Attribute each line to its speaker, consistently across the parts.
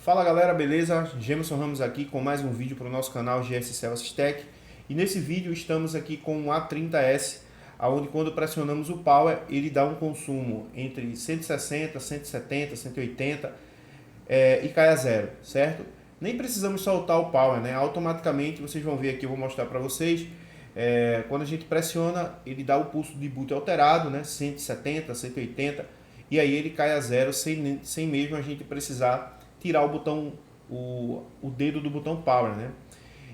Speaker 1: Fala galera, beleza? Gemerson Ramos aqui com mais um vídeo para o nosso canal GS Services Tech. E nesse vídeo estamos aqui com um A30S, onde quando pressionamos o Power, ele dá um consumo entre 160, 170, 180 e cai a zero, certo? Nem precisamos soltar o Power, né? Automaticamente, vocês vão ver aqui, eu vou mostrar para vocês, quando a gente pressiona, ele dá o pulso de boot alterado, né? 170, 180, e aí ele cai a zero sem mesmo a gente precisar tirar o botão, o dedo do botão Power, né?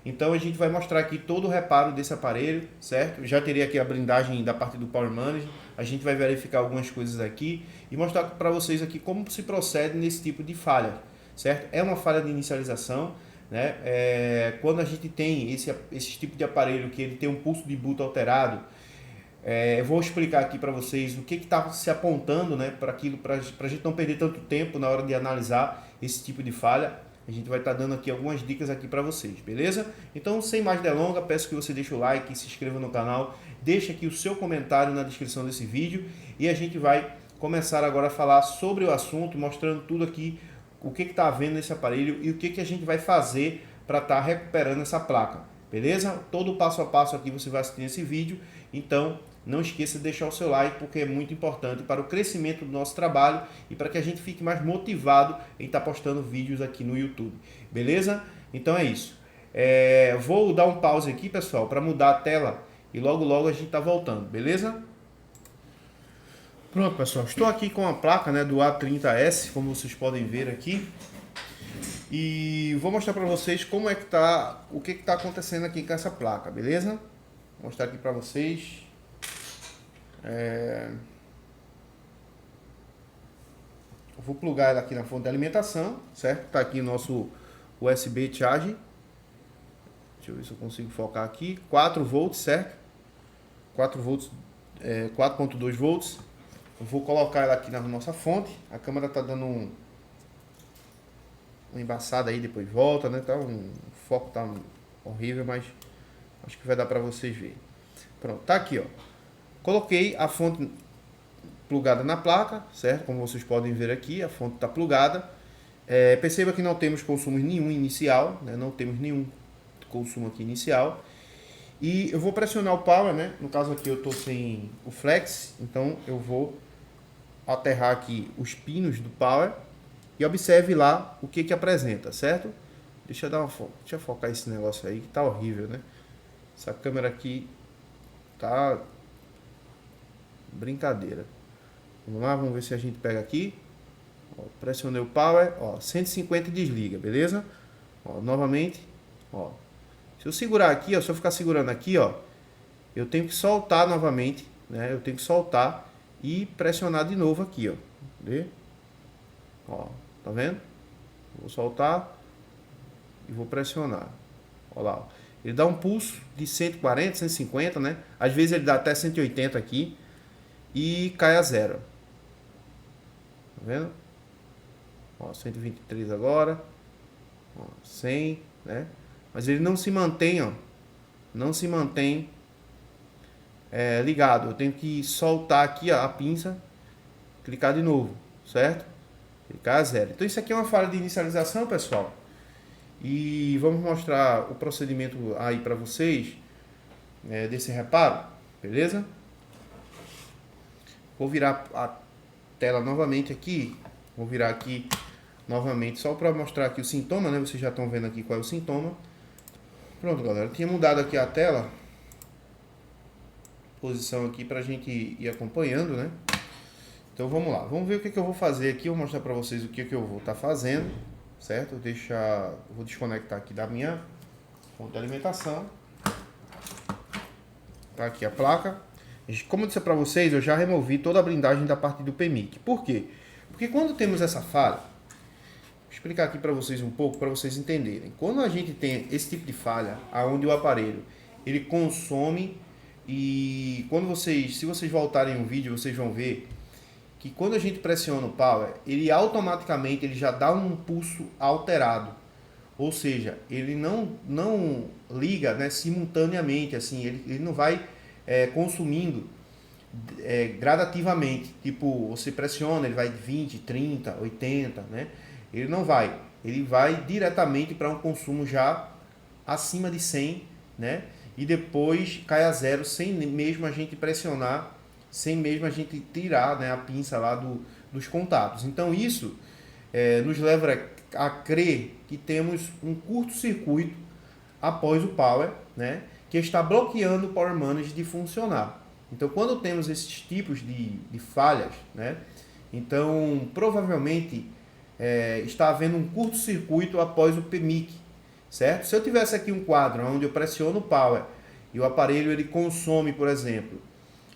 Speaker 1: Então a gente vai mostrar aqui todo o reparo desse aparelho, certo? Já teria aqui a blindagem da parte do Power Manager, a gente vai verificar algumas coisas aqui e mostrar para vocês aqui como se procede nesse tipo de falha, certo? É uma falha de inicialização, né? Quando a gente tem esse tipo de aparelho que ele tem um pulso de boot alterado, eu vou explicar aqui para vocês o que está se apontando, né, para a gente não perder tanto tempo na hora de analisar esse tipo de falha. A gente vai estar dando aqui algumas dicas aqui para vocês, beleza? Então, sem mais delongas, peço que você deixe o like, se inscreva no canal, deixe aqui o seu comentário na descrição desse vídeo e a gente vai começar agora a falar sobre o assunto, mostrando tudo aqui, o que está havendo nesse aparelho e o que a gente vai fazer para estar recuperando essa placa, beleza? Todo o passo a passo aqui você vai assistir nesse vídeo, então não esqueça de deixar o seu like, porque é muito importante para o crescimento do nosso trabalho e para que a gente fique mais motivado em estar postando vídeos aqui no YouTube. Beleza? Então é isso. Vou dar um pause aqui, pessoal, para mudar a tela e logo logo a gente está voltando. Beleza? Pronto, pessoal. Estou aqui com a placa, né, do A30S, como vocês podem ver aqui. E vou mostrar para vocês como é que tá, o que está acontecendo aqui com essa placa, beleza? Vou mostrar aqui para vocês. Eu vou plugar ela aqui na fonte de alimentação, certo? Tá aqui o nosso USB charge. Deixa eu ver se eu consigo focar aqui. 4 volts, certo? 4 volts, 4.2 volts. Eu vou colocar ela aqui na nossa fonte. A câmera tá dando uma embaçada aí, depois volta, né? Tá o foco tá horrível, mas acho que vai dar para vocês verem. Pronto, tá aqui, ó. Coloquei a fonte plugada na placa, certo? Como vocês podem ver aqui, a fonte está plugada. Perceba que não temos consumo nenhum inicial, né? Não temos nenhum consumo aqui inicial. E eu vou pressionar o Power, né? No caso aqui eu estou sem o Flex, então eu vou aterrar aqui os pinos do Power e observe lá o que apresenta, certo? Deixa eu focar esse negócio aí que tá horrível, né? Essa câmera aqui tá brincadeira. Vamos lá, vamos ver se a gente pega aqui. Ó, pressionei o Power, ó, 150 e desliga, beleza? Ó, novamente, ó. Se eu segurar aqui, ó, se eu ficar segurando aqui, ó, eu tenho que soltar novamente, né? Eu tenho que soltar e pressionar de novo aqui, ó. Vê? Ó, tá vendo? Vou soltar e vou pressionar. Ó lá, ó. Ele dá um pulso de 140, 150, né? Às vezes ele dá até 180 aqui e cai a zero. Tá vendo? Ó, 123 agora. Ó, 100, né? Mas ele não se mantém, ó. Não se mantém ligado. Eu tenho que soltar aqui, ó, a pinça, clicar de novo, certo? Clicar a zero. Então isso aqui é uma falha de inicialização, pessoal. E vamos mostrar o procedimento aí para vocês desse reparo, beleza? Vou virar a tela novamente aqui. Vou virar aqui novamente só para mostrar aqui o sintoma, né? Vocês já estão vendo aqui qual é o sintoma. Pronto, galera. Eu tinha mudado aqui a tela. Posição aqui para a gente ir acompanhando, né? Então vamos lá. Vamos ver o que eu vou fazer aqui. Eu vou mostrar para vocês o que eu vou estar fazendo, certo? Vou desconectar aqui da minha fonte de alimentação. Tá aqui a placa. Como eu disse para vocês, eu já removi toda a blindagem da parte do PMIC. Por quê? Porque quando temos essa falha, vou explicar aqui para vocês um pouco, para vocês entenderem. Quando a gente tem esse tipo de falha, onde o aparelho ele consome e se vocês voltarem o vídeo, vocês vão ver que quando a gente pressiona o Power, ele automaticamente já dá um pulso alterado. Ou seja, ele não liga, né, simultaneamente, assim, ele não vai consumindo gradativamente. Tipo, você pressiona, ele vai 20, 30, 80, né? Ele não vai. Ele vai diretamente para um consumo já acima de 100, né? E depois cai a zero sem mesmo a gente pressionar, sem mesmo a gente tirar, né, a pinça lá dos contatos. Então isso nos leva a crer que temos um curto-circuito após o power, né, que está bloqueando o power manage de funcionar. Então quando temos esses tipos de falhas, né, então provavelmente está havendo um curto-circuito após o PMIC, certo? Se eu tivesse aqui um quadro onde eu pressiono o power e o aparelho ele consome, por exemplo,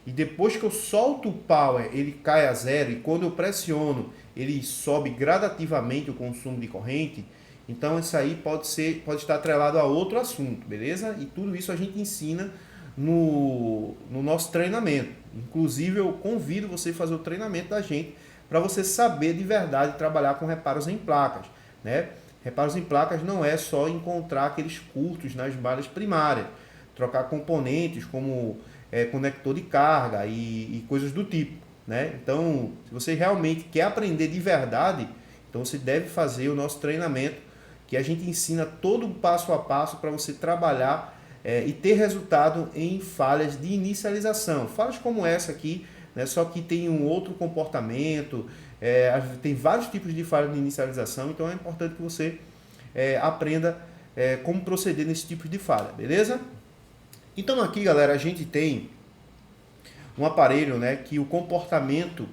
Speaker 1: e depois que eu solto o power ele cai a zero, e quando eu pressiono ele sobe gradativamente o consumo de corrente, então isso aí pode estar atrelado a outro assunto, beleza? E tudo isso a gente ensina no nosso treinamento. Inclusive eu convido você a fazer o treinamento da gente para você saber de verdade trabalhar com reparos em placas, né? Reparos em placas não é só encontrar aqueles curtos nas malhas primárias, trocar componentes como conector de carga e coisas do tipo, né? Então, se você realmente quer aprender de verdade, então você deve fazer o nosso treinamento, que a gente ensina todo o passo a passo para você trabalhar e ter resultado em falhas de inicialização. Falhas como essa aqui, né? Só que tem um outro comportamento, tem vários tipos de falha de inicialização, então é importante que você aprenda como proceder nesse tipo de falha, beleza? Então aqui, galera, a gente tem um aparelho, né, que o comportamento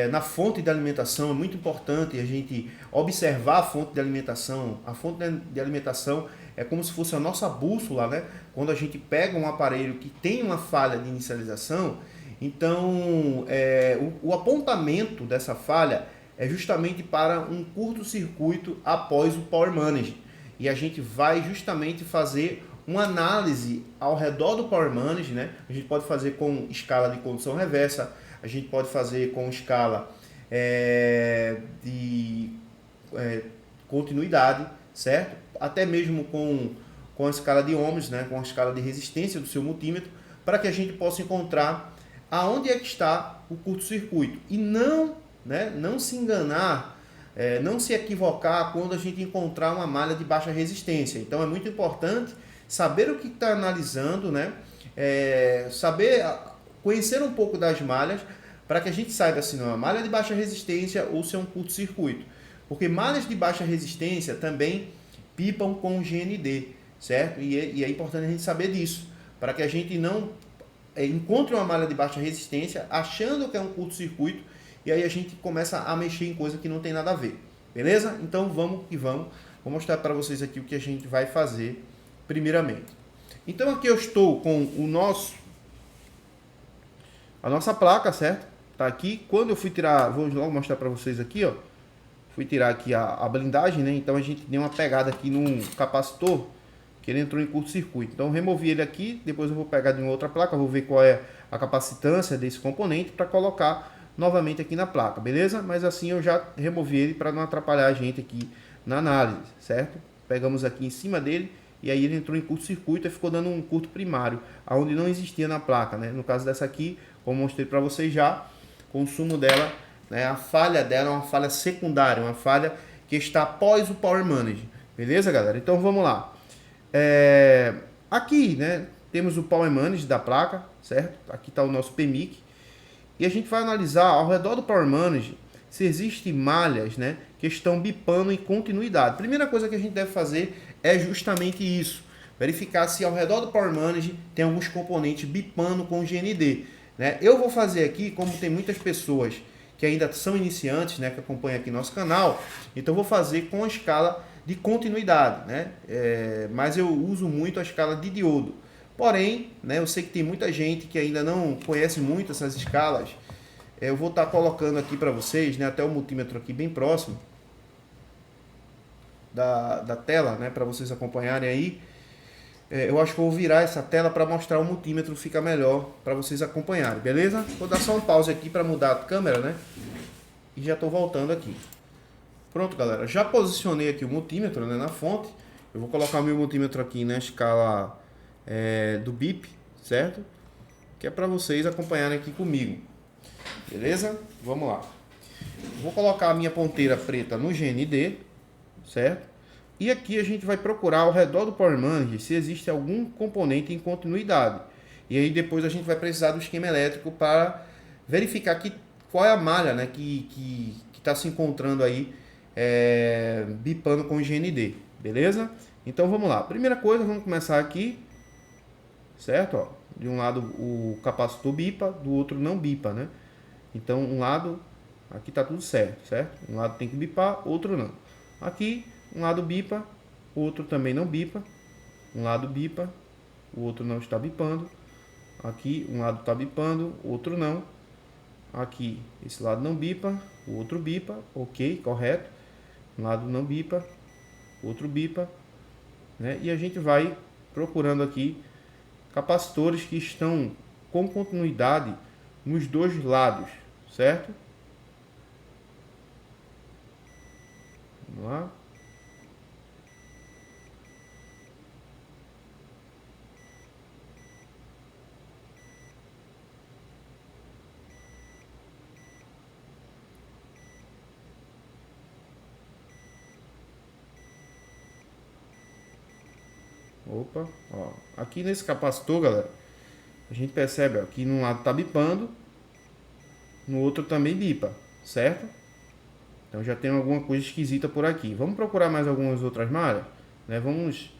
Speaker 1: na fonte de alimentação é muito importante a gente observar a fonte de alimentação. A fonte de alimentação é como se fosse a nossa bússola, né? Quando a gente pega um aparelho que tem uma falha de inicialização, então o apontamento dessa falha é justamente para um curto-circuito após o Power Manage. E a gente vai justamente fazer uma análise ao redor do Power Manage, né? A gente pode fazer com escala de condução reversa, a gente pode fazer com escala de continuidade, certo? Até mesmo com a escala de ohms, né? Com a escala de resistência do seu multímetro, para que a gente possa encontrar aonde é que está o curto-circuito. E não se enganar, não se equivocar quando a gente encontrar uma malha de baixa resistência. Então é muito importante saber o que está analisando, né? Conhecer um pouco das malhas, para que a gente saiba se não é uma malha de baixa resistência ou se é um curto-circuito. Porque malhas de baixa resistência também pipam com GND, certo? E é importante a gente saber disso, para que a gente não encontre uma malha de baixa resistência achando que é um curto-circuito, e aí a gente começa a mexer em coisa que não tem nada a ver, beleza? Então vamos que vamos. Vou mostrar para vocês aqui o que a gente vai fazer primeiramente. Então aqui eu estou com a nossa placa, certo? Tá aqui. Quando eu fui tirar, vou logo mostrar para vocês aqui, ó. Fui tirar aqui a blindagem, né? Então a gente deu uma pegada aqui num capacitor que ele entrou em curto-circuito. Então eu removi ele aqui, depois eu vou pegar de uma outra placa, vou ver qual é a capacitância desse componente para colocar novamente aqui na placa, beleza? Mas assim eu já removi ele para não atrapalhar a gente aqui na análise, certo? Pegamos aqui em cima dele e aí ele entrou em curto-circuito e ficou dando um curto primário, aonde não existia na placa, né? No caso dessa aqui, como mostrei para vocês já, o consumo dela, né, a falha dela é uma falha secundária, uma falha que está após o Power Manage, beleza, galera? Então vamos lá. Aqui, né, temos o Power Manage da placa, certo? Aqui está o nosso PMIC. E a gente vai analisar ao redor do Power Manage se existem malhas, né, que estão bipando em continuidade. Primeira coisa que a gente deve fazer é justamente isso. Verificar se ao redor do Power Manage tem alguns componentes bipando com GND. Né? Eu vou fazer aqui, como tem muitas pessoas que ainda são iniciantes, né, que acompanham aqui nosso canal, então vou fazer com a escala de continuidade, né? Mas eu uso muito a escala de diodo. Porém, né, eu sei que tem muita gente que ainda não conhece muito essas escalas. Eu vou estar colocando aqui para vocês, né, até o multímetro aqui bem próximo da tela, né, para vocês acompanharem aí. Eu acho que eu vou virar essa tela para mostrar o multímetro, fica melhor para vocês acompanharem, beleza? Vou dar só um pause aqui para mudar a câmera, né? E já estou voltando aqui. Pronto, galera. Já posicionei aqui o multímetro, né, na fonte. Eu vou colocar o meu multímetro aqui na escala do BIP, certo? Que é para vocês acompanharem aqui comigo. Beleza? Vamos lá. Vou colocar a minha ponteira preta no GND. certo? E aqui a gente vai procurar ao redor do Power Manager se existe algum componente em continuidade. E aí depois a gente vai precisar do esquema elétrico para verificar qual é a malha, né, que está se encontrando aí bipando com o GND, beleza? Então vamos lá. Primeira coisa, vamos começar aqui, certo? Ó, de um lado o capacitor bipa, do outro não bipa, né? Então um lado, aqui está tudo certo, certo? Um lado tem que bipar, outro não. Aqui um lado bipa, o outro também não bipa. Um lado bipa, o outro não está bipando. Aqui um lado está bipando, o outro não. Aqui esse lado não bipa, o outro bipa, ok, correto. Um lado não bipa, o outro bipa, né? E a gente vai procurando aqui capacitores que estão com continuidade nos dois lados, certo? Vamos lá. Opa, ó. Aqui nesse capacitor, galera, a gente percebe ó, que num lado tá bipando, no outro também bipa, certo? Então já tem alguma coisa esquisita por aqui. Vamos procurar mais algumas outras malhas, né? Vamos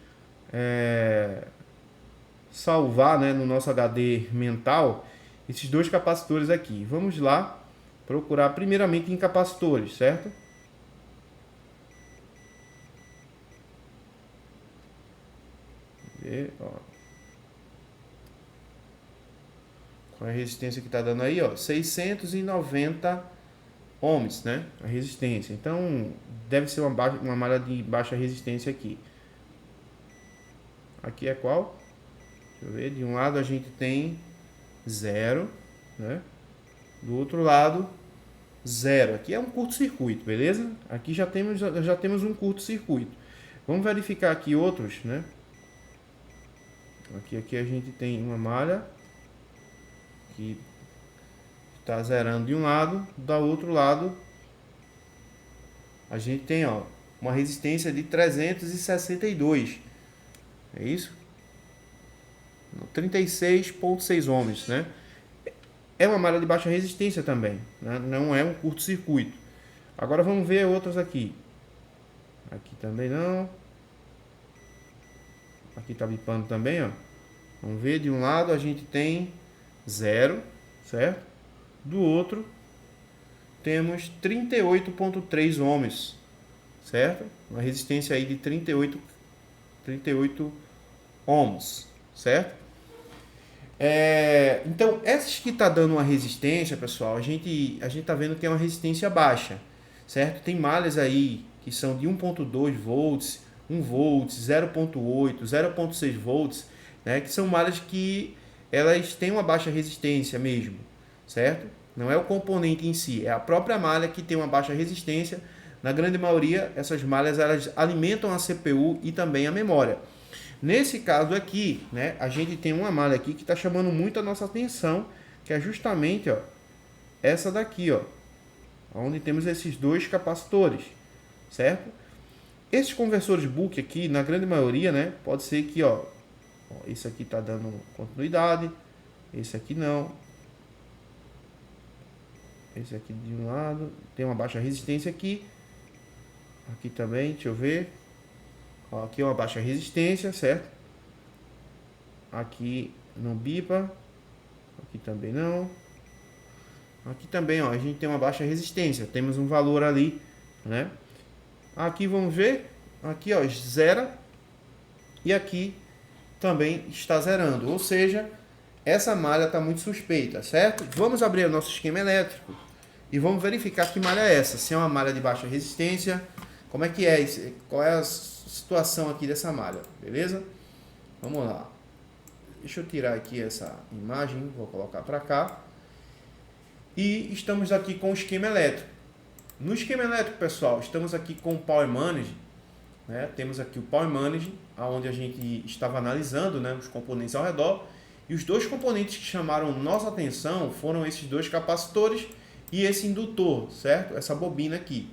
Speaker 1: salvar, né, no nosso HD mental esses dois capacitores aqui. Vamos lá procurar primeiramente em capacitores, certo? E, ó, qual é a resistência que está dando aí? Ó, 690 ohms, né? A resistência. Então deve ser uma malha de baixa resistência aqui. Aqui é qual? Deixa eu ver. De um lado a gente tem 0, né? Do outro lado 0. Aqui é um curto-circuito, beleza? Aqui já temos um curto-circuito. Vamos verificar aqui outros, né? Aqui a gente tem uma malha que está zerando de um lado, do outro lado a gente tem ó, uma resistência de 362. É isso? 36,6 ohms, né? É uma malha de baixa resistência também, né? Não é um curto-circuito. Agora vamos ver outras aqui. Aqui também não. Aqui está bipando também, ó. Vamos ver, de um lado a gente tem 0, certo? Do outro temos 38,3 ohms, certo? Uma resistência aí de 38 ohms, certo? Então, essas que está dando uma resistência, pessoal, a gente está vendo que é uma resistência baixa, certo? Tem malhas aí que são de 1,2 volts, 1 volt, 0,8, 0,6 volts, né? Que são malhas que elas têm uma baixa resistência mesmo, certo? Não é o componente em si, é a própria malha que tem uma baixa resistência. Na grande maioria, essas malhas elas alimentam a CPU e também a memória. Nesse caso aqui, né, a gente tem uma malha aqui que está chamando muito a nossa atenção, que é justamente ó, essa daqui, ó, onde temos esses dois capacitores, certo? Esses conversores Buck aqui, na grande maioria, né, pode ser que ó, esse aqui está dando continuidade, esse aqui não, esse aqui de um lado tem uma baixa resistência aqui também, deixa eu ver. Ó, aqui é uma baixa resistência, certo? Aqui não bipa. Aqui também não. Aqui também, ó, a gente tem uma baixa resistência. Temos um valor ali, né? Aqui vamos ver. Aqui, ó, zera. E aqui também está zerando. Ou seja, essa malha está muito suspeita, certo? Vamos abrir o nosso esquema elétrico e vamos verificar que malha é essa. Se é uma malha de baixa resistência, como é que é? Qual é a situação aqui dessa malha, beleza? Vamos lá. Deixa eu tirar aqui essa imagem, vou colocar para cá. E estamos aqui com o esquema elétrico. No esquema elétrico, pessoal, estamos aqui com o Power Manage, né? Temos aqui o Power Manage, onde a gente estava analisando, né, os componentes ao redor. E os dois componentes que chamaram nossa atenção foram esses dois capacitores e esse indutor, certo? Essa bobina aqui.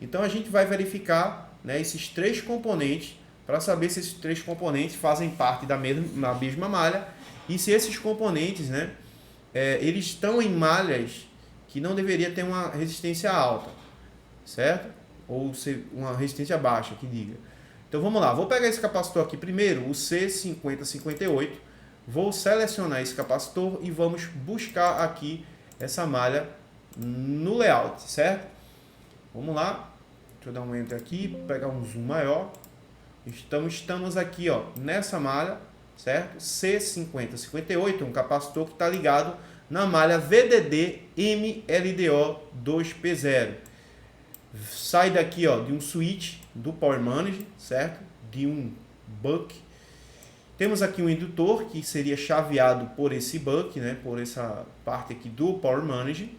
Speaker 1: Então a gente vai verificar né, esses três componentes para saber se esses três componentes fazem parte da mesma malha e se esses componentes, né, eles estão em malhas que não deveria ter uma resistência alta, certo? Ou uma resistência baixa, que diga. Então vamos lá, vou pegar esse capacitor aqui primeiro, o C5058, vou selecionar esse capacitor e vamos buscar aqui essa malha no layout, certo? Vamos lá, deixa eu dar um enter aqui, pegar um zoom maior. Estamos aqui, ó, nessa malha, certo? C5058, um capacitor que está ligado na malha VDD MLDO 2P0. Sai daqui, ó, de um switch do Power Manage, certo? De um buck. Temos aqui um indutor que seria chaveado por esse buck, né? Por essa parte aqui do Power Manage.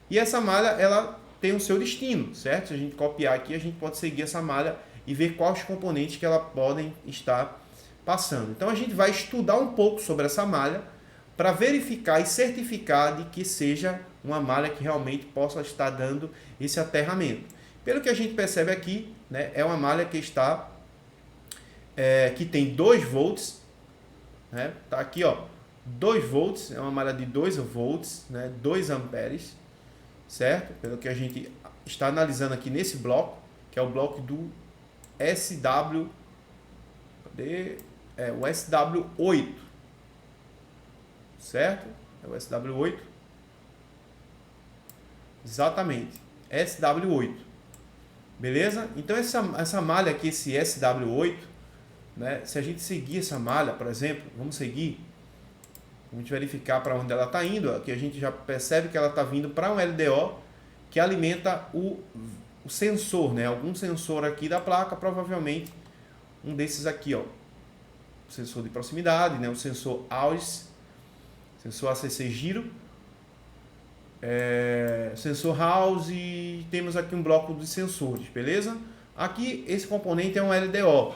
Speaker 1: E essa malha, ela tem o seu destino, certo? Se a gente copiar aqui, a gente pode seguir essa malha e ver quais componentes que ela podem estar passando. Então a gente vai estudar um pouco sobre essa malha para verificar e certificar de que seja uma malha que realmente possa estar dando esse aterramento. Pelo que a gente percebe aqui, né, é uma malha que está que tem 2 volts, né? Tá aqui, ó, 2 volts, é uma malha de 2 volts, né, 2 amperes, certo? Pelo que a gente está analisando aqui nesse bloco, que é o bloco do SW, o SW8, certo? É o SW8, exatamente, SW8, beleza? Então essa malha aqui, esse SW8, né? Se a gente seguir essa malha, por exemplo, vamos seguir, vamos verificar para onde ela está indo. Aqui a gente já percebe que ela está vindo para um LDO que alimenta o sensor, né? Algum sensor aqui da placa, provavelmente um desses aqui, ó, o sensor de proximidade, né? O sensor AUX, sensor ACC giro, sensor house, e temos aqui um bloco de sensores, beleza? Aqui esse componente é um LDO,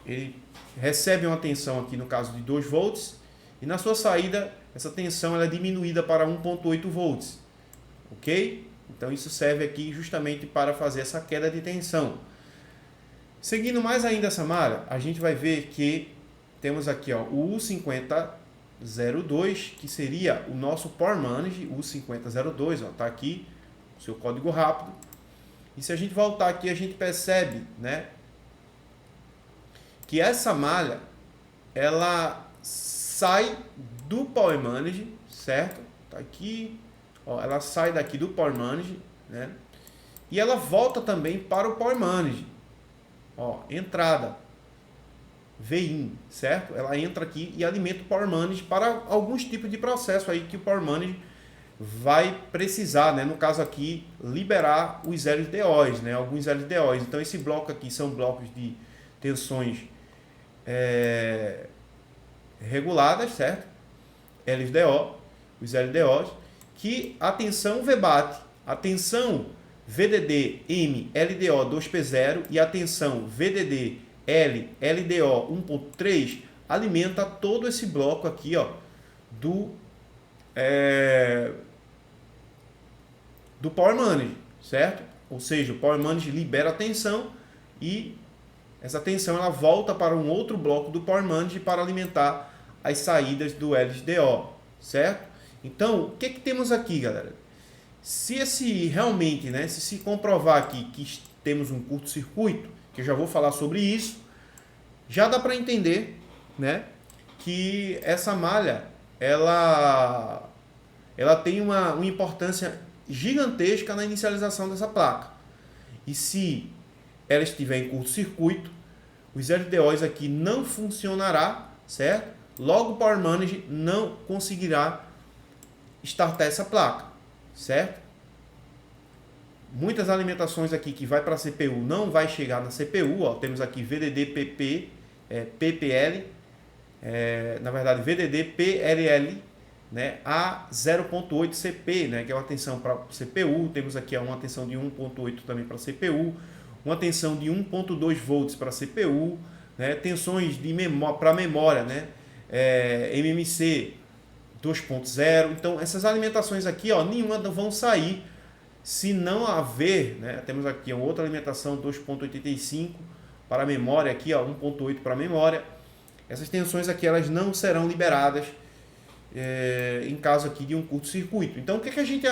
Speaker 1: ele recebe uma tensão aqui no caso de 2 volts e na sua saída essa tensão ela é diminuída para 1.8 volts, ok? Então isso serve aqui justamente para fazer essa queda de tensão. Seguindo mais ainda essa malha, a gente vai ver que temos aqui, ó, o U5002, que seria o nosso Power Manage, U5002, ó, tá aqui o seu código rápido. E se a gente voltar aqui, a gente percebe, né, que essa malha ela sai do Power Manage, certo? Tá aqui, ó, ela sai daqui do Power Manage, né? E ela volta também para o Power Manage. Ó, entrada VIN, certo? Ela entra aqui e alimenta o Power Manage para alguns tipos de processo aí que o Power Manage vai precisar, né? No caso aqui, liberar os LDOs, né? Alguns LDOs. Então esse bloco aqui são blocos de tensões reguladas, certo? LDO, os LDOs, que a tensão VBAT, a tensão VDD M LDO 2P0 e a tensão VDD L LDO 1.3 alimenta todo esse bloco aqui, ó, do Power Manage, certo? Ou seja, o Power Manage libera a tensão e essa tensão ela volta para um outro bloco do Power Manage para alimentar as saídas do LDO, certo? Então, o que temos aqui, galera? Se realmente, né, se comprovar aqui que temos um curto-circuito, que eu já vou falar sobre isso, já dá para entender, né, que essa malha ela tem uma importância gigantesca na inicialização dessa placa. E se ela estiver em curto-circuito, os LDOs aqui não funcionará, certo? Logo o Power Manage não conseguirá startar essa placa, certo? Muitas alimentações aqui que vai para a CPU não vai chegar na CPU, ó, temos aqui VDD PP, PPL, na verdade VDD PLL, né, a 0.8 CP, né, que é uma tensão para CPU, temos aqui uma tensão de 1.8 também para CPU, uma tensão de 1.2 volts para CPU, né, tensões de para memória, né, MMC 2.0. Então essas alimentações aqui, ó, nenhuma vão sair Se não haver, né, temos aqui uma outra alimentação 2.85 para a memória, aqui 1.8 para a memória. Essas tensões aqui elas não serão liberadas em caso aqui de um curto-circuito. Então o que a gente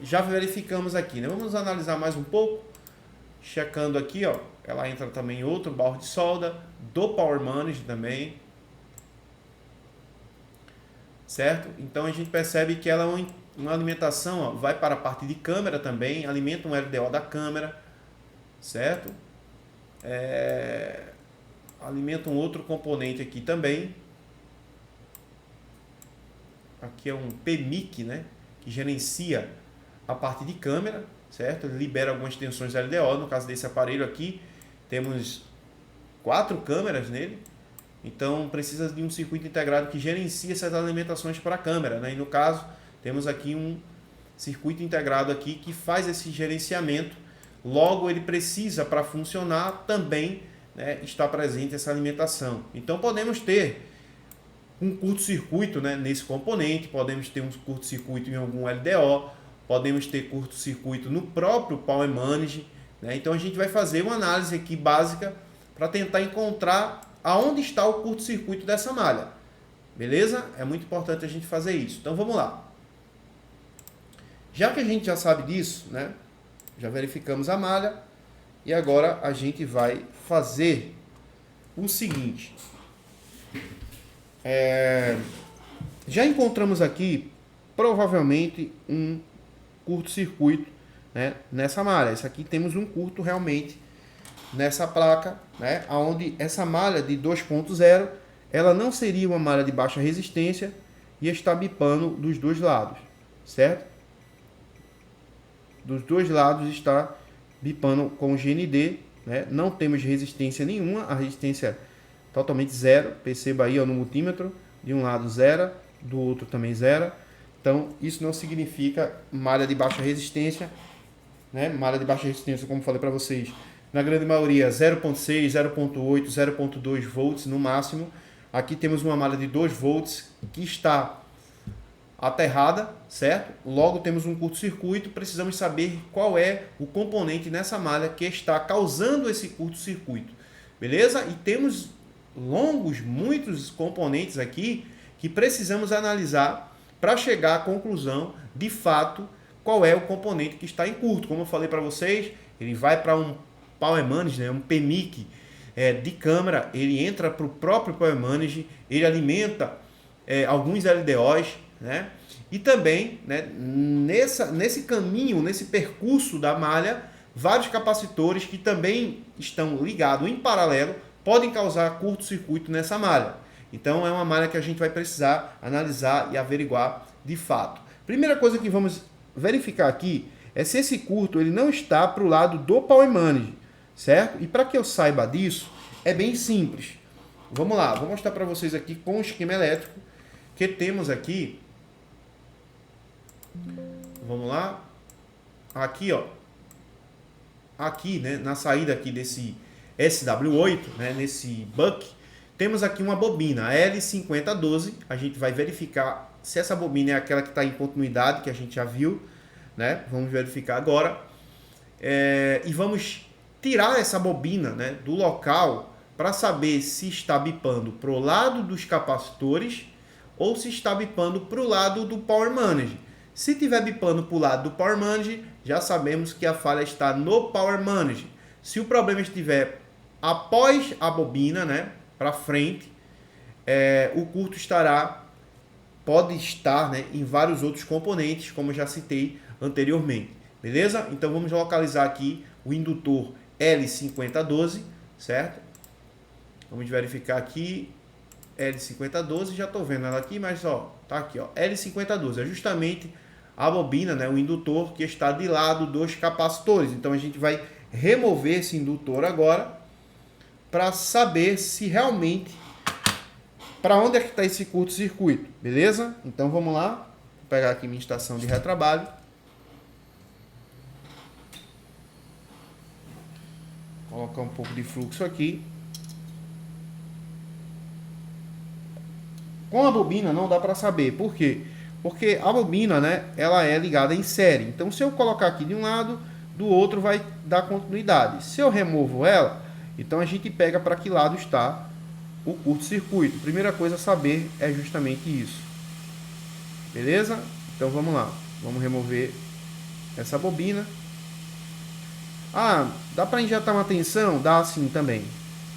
Speaker 1: já verificamos aqui, né? Vamos analisar mais um pouco, checando aqui, ela entra também em outro barro de solda do Power Manage também, certo? Então a gente percebe que ela é uma alimentação, vai para a parte de câmera também, alimenta um LDO da câmera, certo? Alimenta um outro componente aqui também. Aqui é um PMIC, né, que gerencia a parte de câmera, certo? Ele libera algumas tensões LDO. No caso desse aparelho aqui, temos 4 câmeras nele, então precisa de um circuito integrado que gerencia essas alimentações para a câmera, né? E no caso, temos aqui um circuito integrado aqui que faz esse gerenciamento. Logo, ele precisa, para funcionar, também, né, estar presente essa alimentação. Então podemos ter um curto-circuito, né, nesse componente, podemos ter um curto-circuito em algum LDO, podemos ter curto-circuito no próprio Power Manage, né? Então a gente vai fazer uma análise aqui básica para tentar encontrar aonde está o curto-circuito dessa malha. Beleza? É muito importante a gente fazer isso. Então vamos lá. Já que a gente já sabe disso, né, já verificamos a malha, e agora a gente vai fazer o seguinte. Já encontramos aqui provavelmente um curto-circuito, né, nessa malha. Esse aqui temos um curto realmente nessa placa, né, onde essa malha de 2.0 ela não seria uma malha de baixa resistência e está bipando dos dois lados, certo? Dos dois lados está bipando com GND, né? Não temos resistência nenhuma, a resistência totalmente zero. Perceba aí no multímetro, de um lado zero, do outro também zero. Então isso não significa malha de baixa resistência, né? Malha de baixa resistência, como falei para vocês, na grande maioria 0.6, 0.8, 0.2 volts no máximo. Aqui temos uma malha de 2 volts que está aterrada, certo? Logo temos um curto-circuito, precisamos saber qual é o componente nessa malha que está causando esse curto-circuito, beleza? E temos muitos componentes aqui que precisamos analisar para chegar à conclusão de fato qual é o componente que está em curto. Como eu falei para vocês, ele vai para um Power Manage, né? Um PMIC de câmera, ele entra para o próprio Power Manage, ele alimenta alguns LDOs, né? E também, né, nesse caminho, nesse percurso da malha, vários capacitores que também estão ligados em paralelo podem causar curto-circuito nessa malha. Então é uma malha que a gente vai precisar analisar e averiguar de fato. Primeira coisa que vamos verificar aqui é se esse curto ele não está para o lado do Power Manage, certo? E para que eu saiba disso, é bem simples. Vamos lá, vou mostrar para vocês aqui com o esquema elétrico que temos aqui. Vamos lá. Aqui, aqui, né, na saída aqui desse SW8, né, nesse buck, temos aqui uma bobina L5012. A gente vai verificar se essa bobina é aquela que está em continuidade, que a gente já viu, né? Vamos verificar agora. E vamos tirar essa bobina, né, do local para saber se está bipando para o lado dos capacitores ou se está bipando para o lado do Power Manage. Se estiver bipando para o lado do Power Manage, já sabemos que a falha está no Power Manage. Se o problema estiver após a bobina, né, para frente, o curto pode estar, né, em vários outros componentes, como eu já citei anteriormente. Beleza? Então vamos localizar aqui o indutor L5012, certo? Vamos verificar aqui L5012, já estou vendo ela aqui, mas tá aqui, L5012 é justamente a bobina, né, o indutor que está de lado dos capacitores. Então a gente vai remover esse indutor agora para saber se realmente para onde é que está esse curto-circuito, beleza? Então vamos lá, vou pegar aqui minha estação de retrabalho. Colocar um pouco de fluxo aqui. Com a bobina não dá para saber, por quê? Porque a bobina, né, ela é ligada em série. Então, se eu colocar aqui de um lado, do outro vai dar continuidade. Se eu removo ela, então a gente pega para que lado está o curto-circuito. Primeira coisa a saber é justamente isso. Beleza? Então vamos lá. Vamos remover essa bobina. Ah, dá para injetar uma tensão? Dá sim também.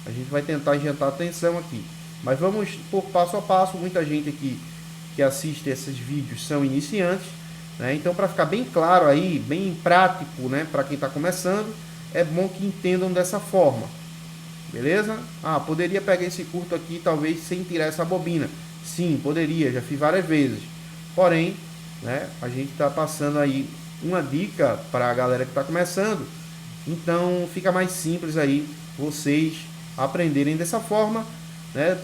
Speaker 1: A gente vai tentar injetar a tensão aqui. Mas vamos por passo a passo. Muita gente aqui que assiste esses vídeos são iniciantes, né? Então, para ficar bem claro aí, bem prático, né, para quem está começando, é bom que entendam dessa forma. Beleza? Ah, poderia pegar esse curto aqui talvez sem tirar essa bobina. Sim, poderia, já fiz várias vezes. Porém, né, a gente está passando aí uma dica para a galera que está começando. Então fica mais simples aí vocês aprenderem dessa forma, né?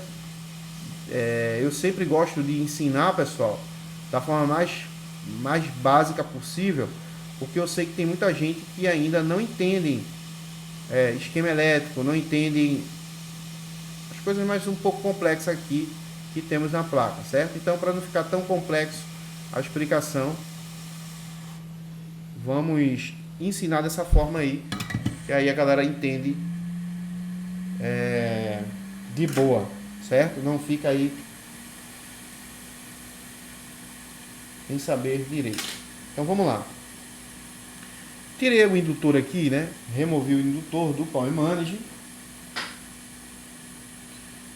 Speaker 1: Eu sempre gosto de ensinar, pessoal, da forma mais básica possível, porque eu sei que tem muita gente que ainda não entendem esquema elétrico, não entendem as coisas mais um pouco complexas aqui que temos na placa, certo? Então, para não ficar tão complexo a explicação, vamos ensinar dessa forma aí, que aí a galera entende de boa, certo? Não fica aí sem saber direito. Então vamos lá. Tirei o indutor aqui, né? Removi o indutor do Power Manage.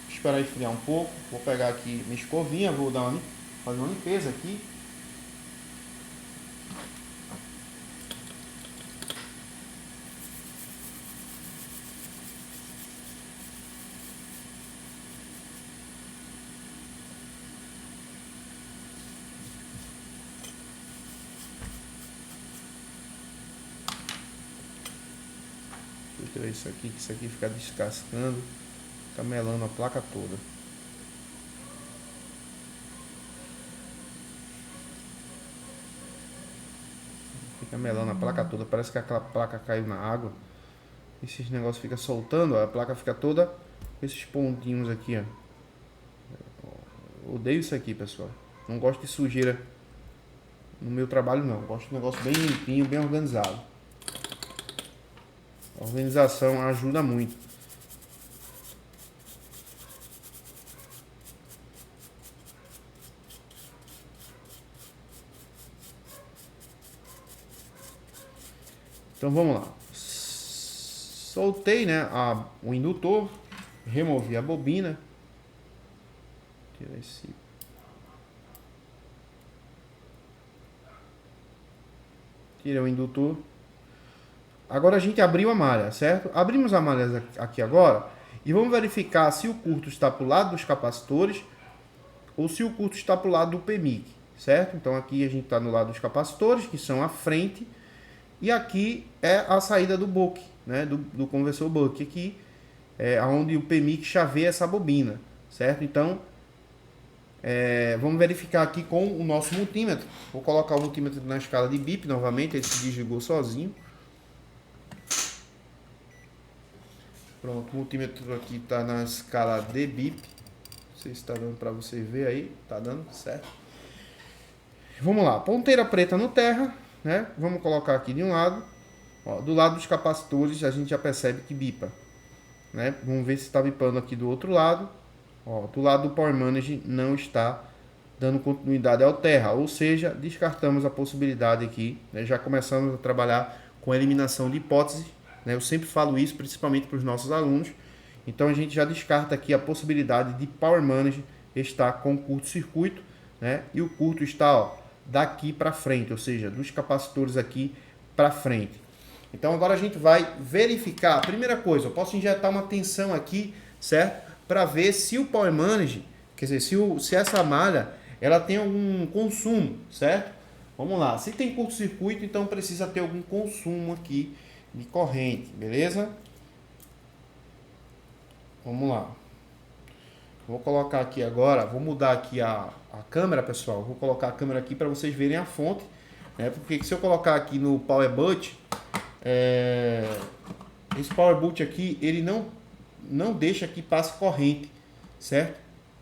Speaker 1: Esperar esfriar um pouco. Vou pegar aqui minha escovinha, vou fazer uma limpeza aqui. Vou tirar isso aqui, que isso aqui fica descascando, fica melando a placa toda. Fica melando a placa toda, parece que aquela placa caiu na água. Esses negócios ficam soltando, ó, a placa fica toda com esses pontinhos aqui, ó. Odeio isso aqui, pessoal. Não gosto de sujeira no meu trabalho, não. Gosto de um negócio bem limpinho, bem organizado. A organização ajuda muito. Então vamos lá. Soltei, né, o indutor, removi a bobina. Tirar esse. Tirei o indutor. Agora a gente abriu a malha, certo? Abrimos a malha aqui agora e vamos verificar se o curto está para o lado dos capacitores ou se o curto está para o lado do PMIC, certo? Então aqui a gente está no lado dos capacitores, que são a frente, e aqui é a saída do buck, né? Do conversor buck, aqui é onde o PMIC chaveia essa bobina, certo? Então vamos verificar aqui com o nosso multímetro. Vou colocar o multímetro na escala de bip novamente, ele se desligou sozinho. Pronto, o multímetro aqui está na escala de bip. Não sei se está dando para você ver aí. Está dando certo. Vamos lá, ponteira preta no terra, né? Vamos colocar aqui de um lado. Ó, do lado dos capacitores a gente já percebe que bipa, né? Vamos ver se está bipando aqui do outro lado. Ó, do lado do Power Manage não está dando continuidade ao terra, ou seja, descartamos a possibilidade aqui, né? Já começamos a trabalhar com a eliminação de hipóteses, né? Eu sempre falo isso, principalmente para os nossos alunos. Então a gente já descarta aqui a possibilidade de Power Manage estar com curto-circuito, né? E o curto está, ó, daqui para frente, ou seja, dos capacitores aqui para frente. Então agora a gente vai verificar. A primeira coisa, eu posso injetar uma tensão aqui, certo? Para ver se o Power Manage, quer dizer, se essa malha ela tem algum consumo, certo? Vamos lá, se tem curto-circuito, então precisa ter algum consumo aqui de corrente, beleza? Vamos lá. Vou colocar aqui agora, vou mudar aqui a câmera, pessoal. Vou colocar a câmera aqui para vocês verem a fonte, né? Porque se eu colocar aqui no Power Boot, esse Power Boot aqui, ele não deixa que passe corrente, certo?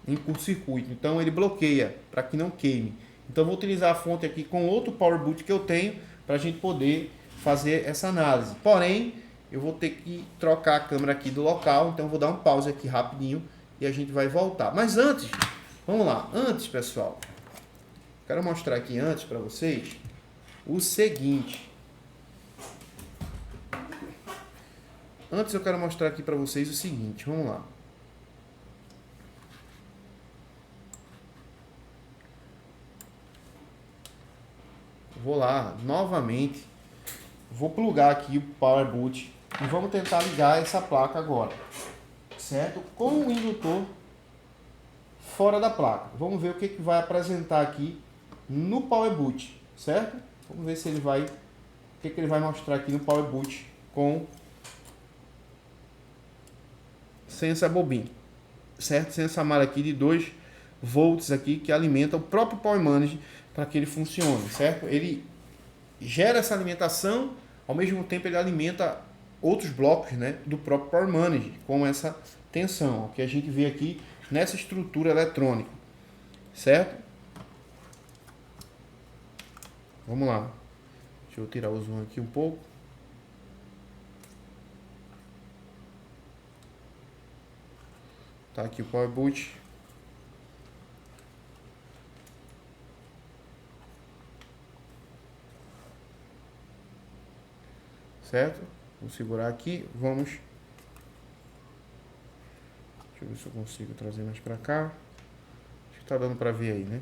Speaker 1: Em curto-circuito. Então ele bloqueia para que não queime. Então eu vou utilizar a fonte aqui com outro Power Boot que eu tenho para a gente poder fazer essa análise. Porém, eu vou ter que trocar a câmera aqui do local, então eu vou dar um pause aqui rapidinho e a gente vai voltar. Mas antes, vamos lá, antes pessoal, quero mostrar aqui antes para vocês o seguinte. Antes eu quero mostrar aqui para vocês o seguinte, vamos lá. Vou lá, novamente, vou plugar aqui o Power Boot e vamos tentar ligar essa placa agora, certo? Com o indutor fora da placa. Vamos ver o que vai apresentar aqui no Power Boot, certo? Vamos ver se ele vai, o que ele vai mostrar aqui no Power Boot sem essa bobina, certo? Sem essa malha aqui de 2 volts aqui que alimenta o próprio Power Manage para que ele funcione, certo? Ele gera essa alimentação, ao mesmo tempo ele alimenta outros blocos, né, do próprio Power Manage com essa tensão, que a gente vê aqui nessa estrutura eletrônica, certo? Vamos lá. Deixa eu tirar o zoom aqui um pouco. Tá aqui o Power Boot. Certo? Vou segurar aqui. Vamos. Deixa eu ver se eu consigo trazer mais pra cá. Acho que tá dando pra ver aí, né?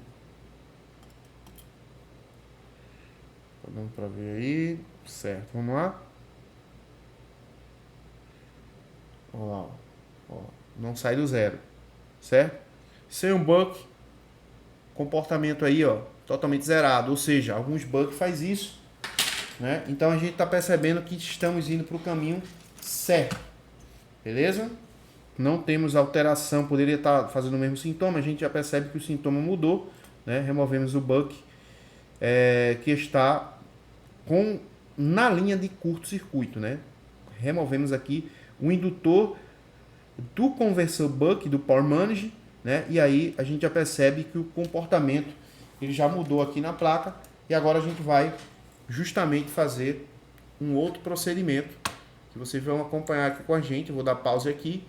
Speaker 1: Tá dando pra ver aí. Certo, vamos lá. Olha lá, ó. Não sai do zero, certo? Sem um buck, comportamento aí, ó, totalmente zerado. Ou seja, alguns bugs faz isso, né? Então a gente tá percebendo que estamos indo para o caminho certo, beleza? Não temos alteração, poderia estar fazendo o mesmo sintoma, a gente já percebe que o sintoma mudou, né? Removemos o bug que está na linha de curto-circuito, né? Removemos aqui o indutor do conversor buck do Power Manage, né? E aí a gente já percebe que o comportamento ele já mudou aqui na placa e agora a gente vai justamente fazer um outro procedimento que vocês vão acompanhar aqui com a gente. Eu vou dar pause aqui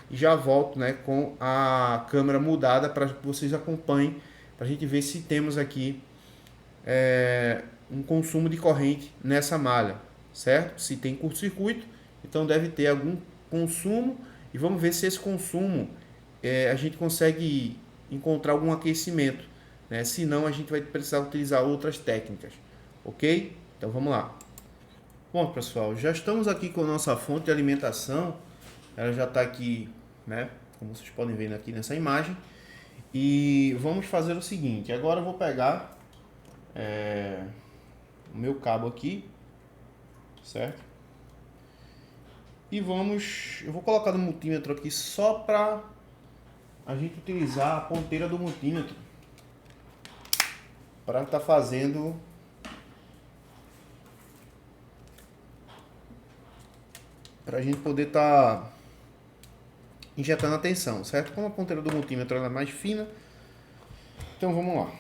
Speaker 1: e já volto, né, com a câmera mudada para que vocês acompanhem, para a gente ver se temos aqui um consumo de corrente nessa malha, certo? Se tem curto-circuito, então deve ter algum consumo e vamos ver se esse consumo a gente consegue encontrar algum aquecimento, né? Senão a gente vai precisar utilizar outras técnicas, ok? Então vamos lá. Bom pessoal, já estamos aqui com a nossa fonte de alimentação, ela já está aqui, né? Como vocês podem ver aqui nessa imagem. E vamos fazer o seguinte, agora eu vou pegar o meu cabo aqui, certo? E eu vou colocar no multímetro aqui só para a gente utilizar a ponteira do multímetro para estar fazendo para a gente poder estar injetando a tensão, certo? Como a ponteira do multímetro ela é mais fina, então vamos lá.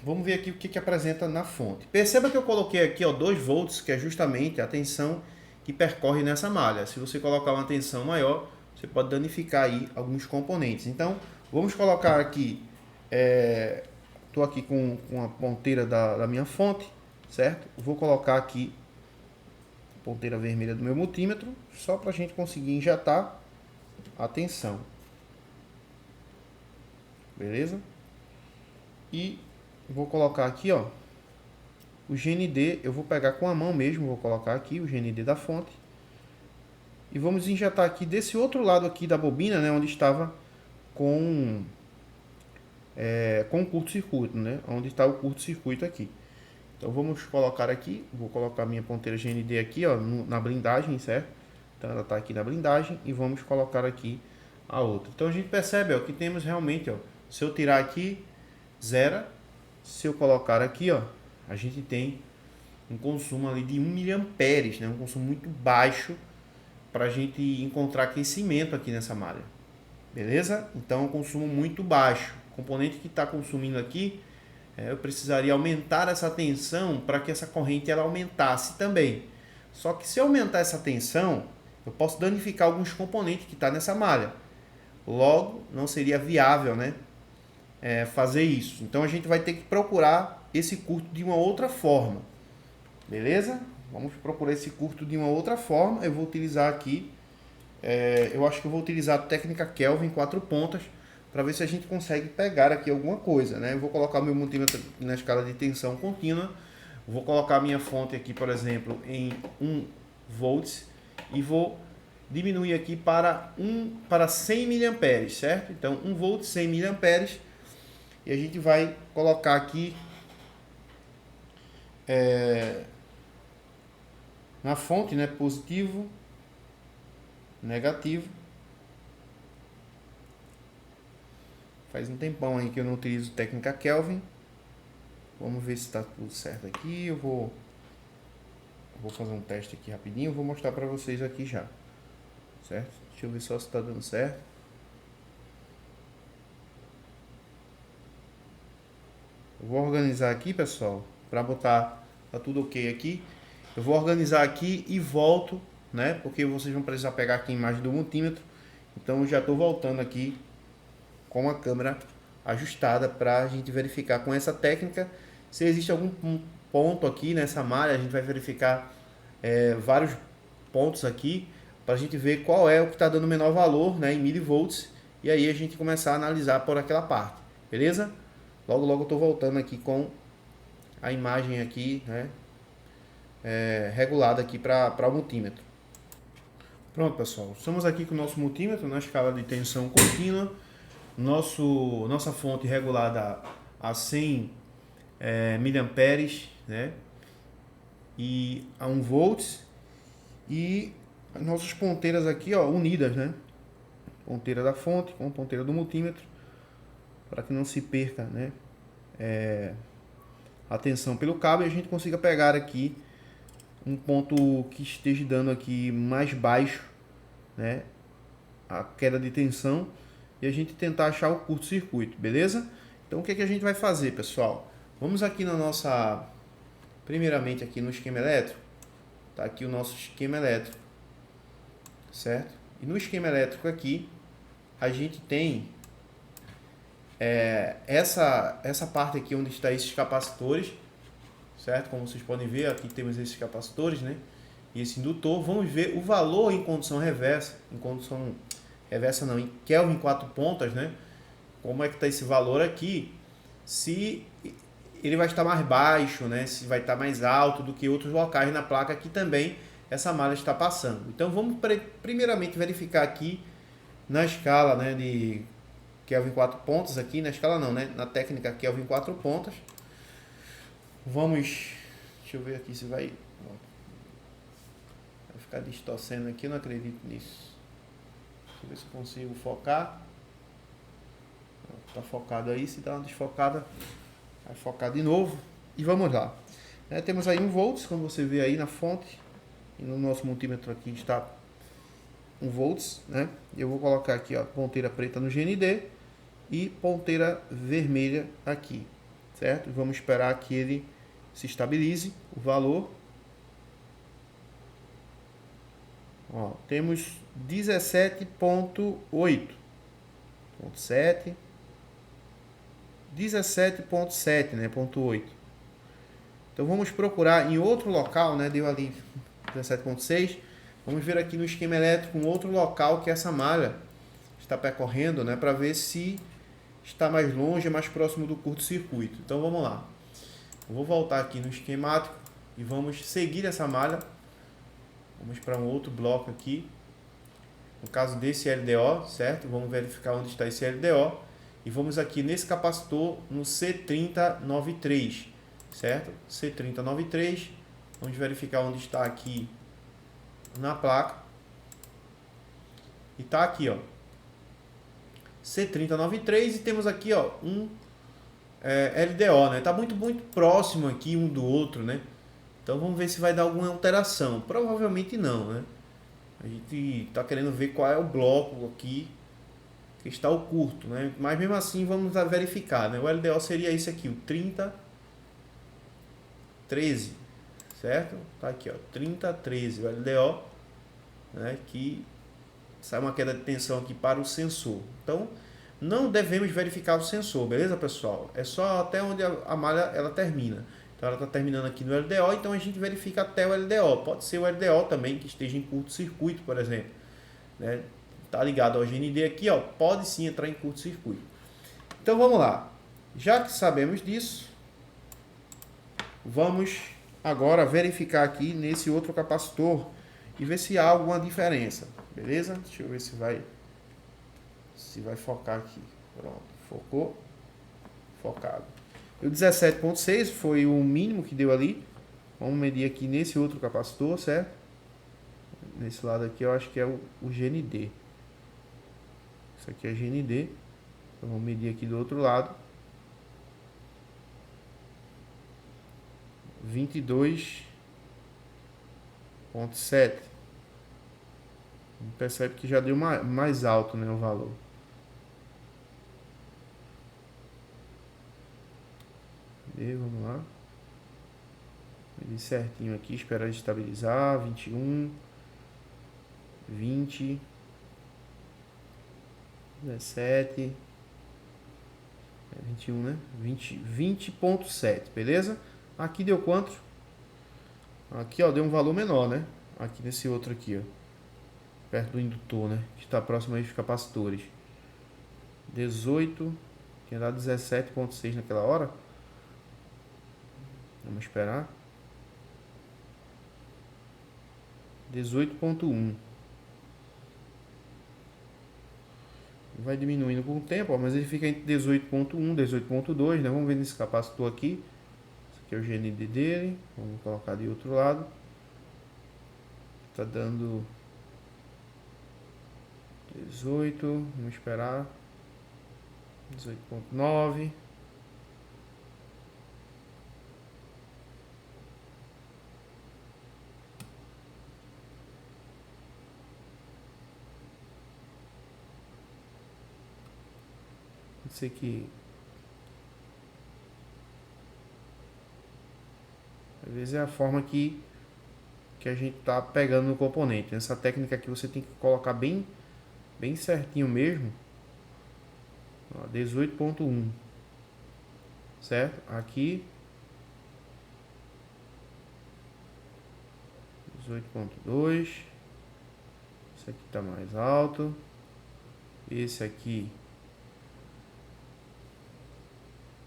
Speaker 1: Vamos ver aqui o que apresenta na fonte. Perceba que eu coloquei aqui, ó, 2 volts, que é justamente a tensão que percorre nessa malha. Se você colocar uma tensão maior, você pode danificar aí alguns componentes. Então, vamos colocar aqui, estou aqui com a ponteira da minha fonte, certo? Vou colocar aqui a ponteira vermelha do meu multímetro, só para a gente conseguir injetar a tensão. Beleza? E vou colocar aqui, ó, o GND, eu vou pegar com a mão mesmo, vou colocar aqui o GND da fonte. E vamos injetar aqui desse outro lado aqui da bobina, né, onde estava com curto-circuito, né, onde está o curto-circuito aqui. Então vamos colocar aqui, vou colocar minha ponteira GND aqui, ó, na blindagem, certo? Então ela está aqui na blindagem e vamos colocar aqui a outra. Então a gente percebe, ó, que temos realmente, ó, se eu tirar aqui, zera. Se eu colocar aqui, ó, a gente tem um consumo ali de 1 mA, né? Um consumo muito baixo para a gente encontrar aquecimento aqui nessa malha. Beleza? Então é um consumo muito baixo. O componente que está consumindo aqui eu precisaria aumentar essa tensão para que essa corrente ela aumentasse também. Só que se eu aumentar essa tensão, eu posso danificar alguns componentes que está nessa malha. Logo, não seria viável, né, fazer isso. Então a gente vai ter que procurar esse curto de uma outra forma. Beleza? Vamos procurar esse curto de uma outra forma. Eu vou utilizar aqui, eu acho que eu vou utilizar a técnica Kelvin 4 pontas, para ver se a gente consegue pegar aqui alguma coisa, né? Eu vou colocar o meu multímetro na escala de tensão contínua, vou colocar a minha fonte aqui, por exemplo, em 1 volts e vou diminuir aqui para 100 mA, certo? Então 1 volt, 100 mA, e a gente vai colocar aqui na fonte, né, positivo, negativo. Faz um tempão aí que eu não utilizo técnica Kelvin. Vamos ver se está tudo certo aqui. Eu vou fazer um teste aqui rapidinho. Vou mostrar para vocês aqui já. Certo? Deixa eu ver só se está dando certo. Eu vou organizar aqui, pessoal, para botar tá tudo ok aqui. Eu vou organizar aqui e volto, né? Porque vocês vão precisar pegar aqui a imagem do multímetro. Então eu já estou voltando aqui com a câmera ajustada para a gente verificar com essa técnica se existe algum ponto aqui nessa malha. A gente vai verificar vários pontos aqui para a gente ver qual é o que está dando menor valor, né, em milivolts, e aí a gente começar a analisar por aquela parte, beleza? Logo eu estou voltando aqui com a imagem aqui, né, regulada aqui para o multímetro. Pronto, pessoal, estamos aqui com o nosso multímetro na escala de tensão contínua. Nossa fonte regulada a 100 miliamperes, né, e a 1 volts, e as nossas ponteiras aqui, ó, unidas, né, ponteira da fonte com ponteira do multímetro, para que não se perca, né, a tensão pelo cabo, e a gente consiga pegar aqui um ponto que esteja dando aqui mais baixo, né, a queda de tensão, e a gente tentar achar o curto-circuito, beleza? Então o que a gente vai fazer, pessoal? Vamos aqui na nossa, primeiramente aqui no esquema elétrico, tá aqui o nosso esquema elétrico, certo? E no esquema elétrico aqui, a gente tem essa parte aqui onde está esses capacitores, certo? Como vocês podem ver, aqui temos esses capacitores, né? E esse indutor. Vamos ver o valor em condução reversa, em Kelvin 4 pontas, né? Como é que está esse valor aqui? Se ele vai estar mais baixo, né? Se vai estar mais alto do que outros locais na placa que também essa malha está passando. Então vamos primeiramente verificar aqui na escala, né, de Kelvin 4 pontas aqui, na escala não, né? Na técnica Kelvin 4 pontas. Vamos, deixa eu ver aqui se vai ficar distorcendo aqui, eu não acredito nisso. Deixa eu ver se eu consigo focar. Tá focado aí, se dá uma desfocada, vai focar de novo. E vamos lá. Temos aí 1 volts, como você vê aí na fonte. E no nosso multímetro aqui está 1 volts, né? Eu vou colocar aqui, ó, ponteira preta no GND e ponteira vermelha aqui, certo? Vamos esperar que ele se estabilize o valor. Ó, temos 17.8, 17.7, né, 0.8. Então vamos procurar em outro local, né, deu ali 17.6. Vamos ver aqui no esquema elétrico um outro local que essa malha está percorrendo, né, para ver se está mais longe, mais próximo do curto-circuito. Então vamos lá. Eu vou voltar aqui no esquemático e vamos seguir essa malha. Vamos para um outro bloco aqui. No caso desse LDO, certo? Vamos verificar onde está esse LDO. E vamos aqui nesse capacitor no C3093, certo? C3093. Vamos verificar onde está aqui na placa. E está aqui, ó, C3093, e temos aqui, ó, um LDO, né? Tá muito próximo aqui um do outro, né? Então vamos ver se vai dar alguma alteração. Provavelmente não, né? A gente tá querendo ver qual é o bloco aqui está o curto, né? Mas mesmo assim vamos verificar, né? O LDO seria esse aqui, o 3013, certo? Tá aqui, ó, 3013, o LDO, né? Que sai uma queda de tensão aqui para o sensor. Então, não devemos verificar o sensor, beleza, pessoal? É só até onde a malha ela termina. Então, ela está terminando aqui no LDO, então a gente verifica até o LDO. Pode ser o LDO também que esteja em curto-circuito, por exemplo, né? Tá ligado ao GND aqui, ó, pode sim entrar em curto-circuito. Então, vamos lá. Já que sabemos disso, vamos agora verificar aqui nesse outro capacitor e ver se há alguma diferença, beleza? Deixa eu ver se vai focar aqui. Pronto, focou, focado. O 17.6 foi o mínimo que deu ali. Vamos medir aqui nesse outro capacitor, certo? Nesse lado aqui eu acho que é o GND. Isso aqui é GND. Então vamos medir aqui do outro lado. 22.7. Percebe que já deu mais alto, né, o valor. Vamos lá. Medir certinho aqui, esperar estabilizar. 21, 20, 17, 21, né? 20.7, beleza? Aqui deu quanto? Aqui, ó, deu um valor menor, né? Aqui nesse outro aqui, ó, perto do indutor, né? Que está próximo aí dos capacitores. 18, tinha dado 17.6 naquela hora. Vamos esperar. 18.1. Vai diminuindo com o tempo, ó, mas ele fica entre 18.1 e 18.2, né? Vamos ver nesse capacitor aqui. Esse aqui é o GND dele. Vamos colocar de outro lado. Tá dando 18. Vamos esperar. 18.9. Pode ser que às vezes é a forma que a gente tá pegando no componente. Essa técnica aqui você tem que colocar bem certinho mesmo. 18.1, certo? Aqui 18.2. Esse aqui tá mais alto. Esse aqui,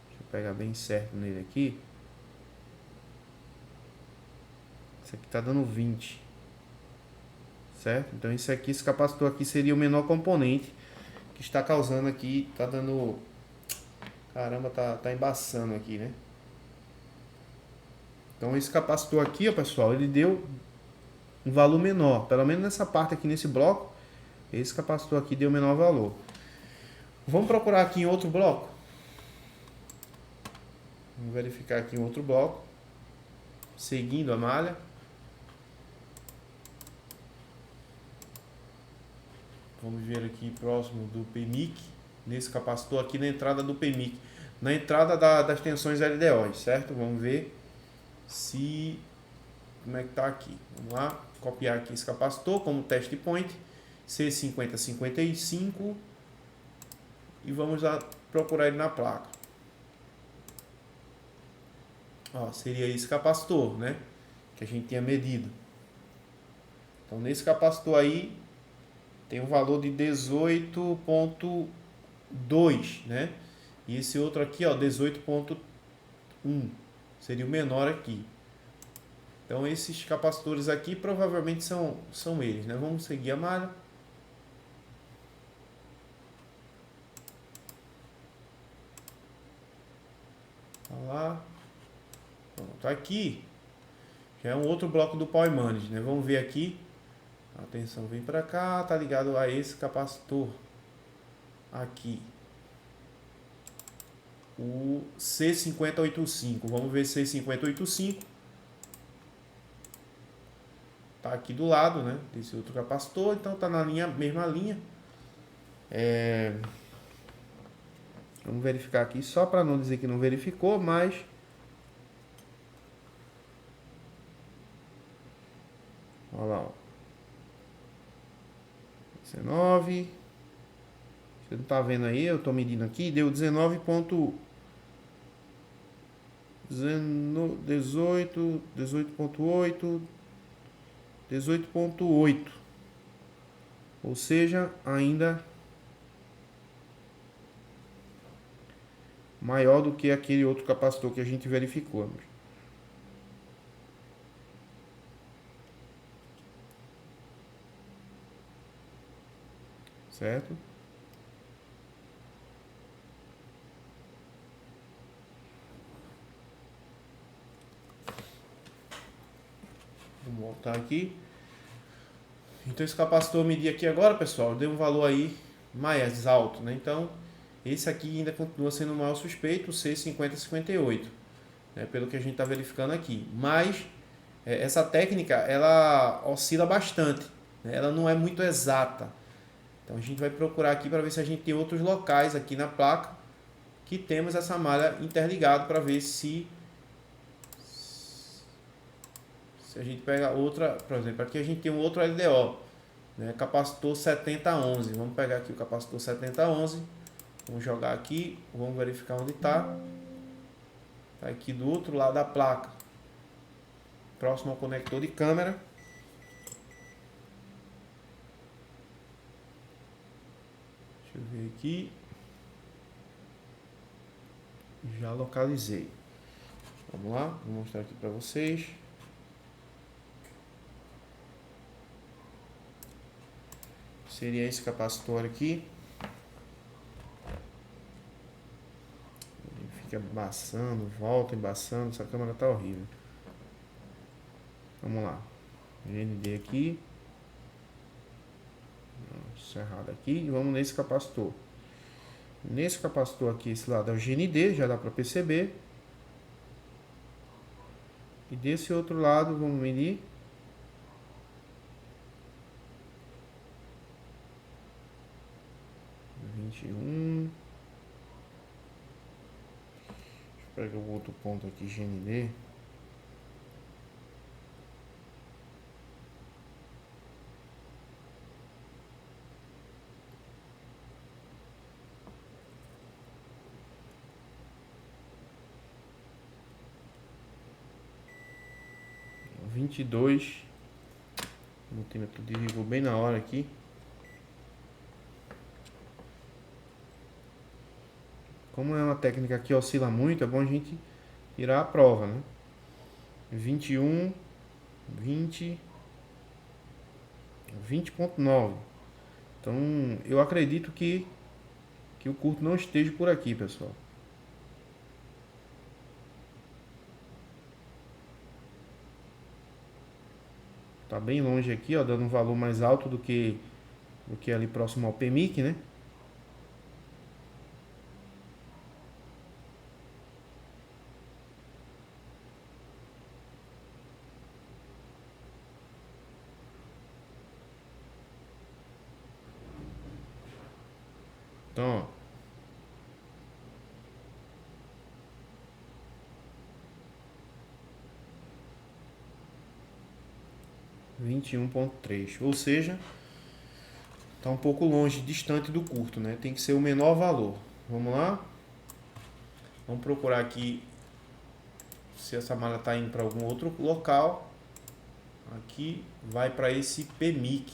Speaker 1: deixa eu pegar bem certo nele aqui. Esse aqui tá dando 20, certo? Então esse aqui, esse capacitor aqui seria o menor componente que está causando aqui, tá dando, caramba, tá embaçando aqui, né? Então esse capacitor aqui, ó, pessoal, ele deu um valor menor, pelo menos nessa parte aqui, nesse bloco, esse capacitor aqui deu menor valor. Vamos procurar aqui em outro bloco. Vamos verificar aqui em outro bloco, seguindo a malha. Vamos ver aqui próximo do PMIC, nesse capacitor aqui na entrada do PMIC, na entrada das tensões LDO, certo? Vamos ver se como é que tá aqui. Vamos lá, copiar aqui esse capacitor como test point, C5055, e vamos lá procurar ele na placa. Ó, seria esse capacitor, né? Que a gente tinha medido. Então nesse capacitor aí tem um valor de 18.2, né? E esse outro aqui, ó, 18.1, seria o menor aqui. Então esses capacitores aqui provavelmente são eles, né? Vamos seguir a malha. Tá lá. Pronto, aqui já é um outro bloco do Power Manage, né? Vamos ver aqui. Atenção, vem para cá, tá ligado a esse capacitor aqui, o C5085. Vamos ver C5085. Tá aqui do lado, né, desse outro capacitor, então tá na mesma linha. Vamos verificar aqui, só para não dizer que não verificou, mas... Olha lá, ó. 19. Você não tá vendo aí, eu tô medindo aqui, deu 18, 18.8, 18.8. Ou seja, ainda maior do que aquele outro capacitor que a gente verificou. Certo? Vamos voltar aqui. Então esse capacitor medir aqui agora, pessoal, deu um valor aí mais alto, né? Então esse aqui ainda continua sendo o maior suspeito, o C5058, né? Pelo que a gente está verificando aqui. Mas essa técnica ela oscila bastante, né? Ela não é muito exata. Então a gente vai procurar aqui para ver se a gente tem outros locais aqui na placa que temos essa malha interligada, para ver se a gente pega outra, por exemplo, aqui a gente tem um outro LDO, né, capacitor 7011. Vamos pegar aqui o capacitor 7011, vamos jogar aqui, vamos verificar onde está. Está aqui do outro lado da placa, próximo ao conector de câmera. Deixa eu ver aqui. Já localizei. Vamos lá, vou mostrar aqui para vocês. Seria esse capacitor aqui. Ele fica embaçando, volta embaçando. Essa câmera tá horrível. Vamos lá. GND aqui. Cerrado aqui. E vamos nesse capacitor. Nesse capacitor aqui, esse lado é o GND, já dá para perceber. E desse outro lado, vamos medir. Deixa eu pegar o outro ponto aqui, GND. O 22. O multímetro desligou bem na hora aqui. Como é uma técnica que oscila muito, é bom a gente tirar a prova, né? 21, 20, 20.9. Então, eu acredito que o curto não esteja por aqui, pessoal. Tá bem longe aqui, ó, dando um valor mais alto do que ali próximo ao PMIC, né? Então, ó, 21.3, ou seja, está um pouco longe, distante do curto, né? Tem que ser o menor valor. Vamos lá? Vamos procurar aqui se essa malha está indo para algum outro local. Aqui vai para esse PMIC.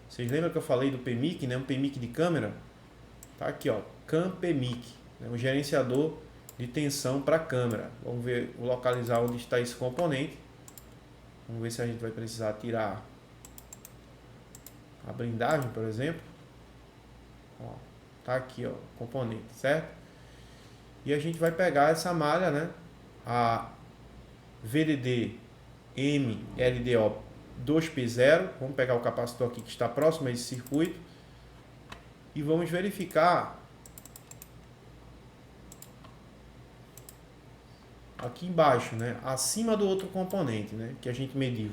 Speaker 1: Vocês lembram que eu falei do PMIC, né? Um PMIC de câmera. Tá aqui, ó, CAM PMIC, né? Um gerenciador de tensão para câmera. Vamos ver, localizar onde está esse componente. Vamos ver se a gente vai precisar tirar a blindagem, por exemplo. Ó, tá aqui, ó, componente, certo? E a gente vai pegar essa malha, né? A VDD MLDO 2P0. Vamos pegar o capacitor aqui que está próximo a esse circuito. E vamos verificar aqui embaixo, né? Acima do outro componente, né? Que a gente mediu.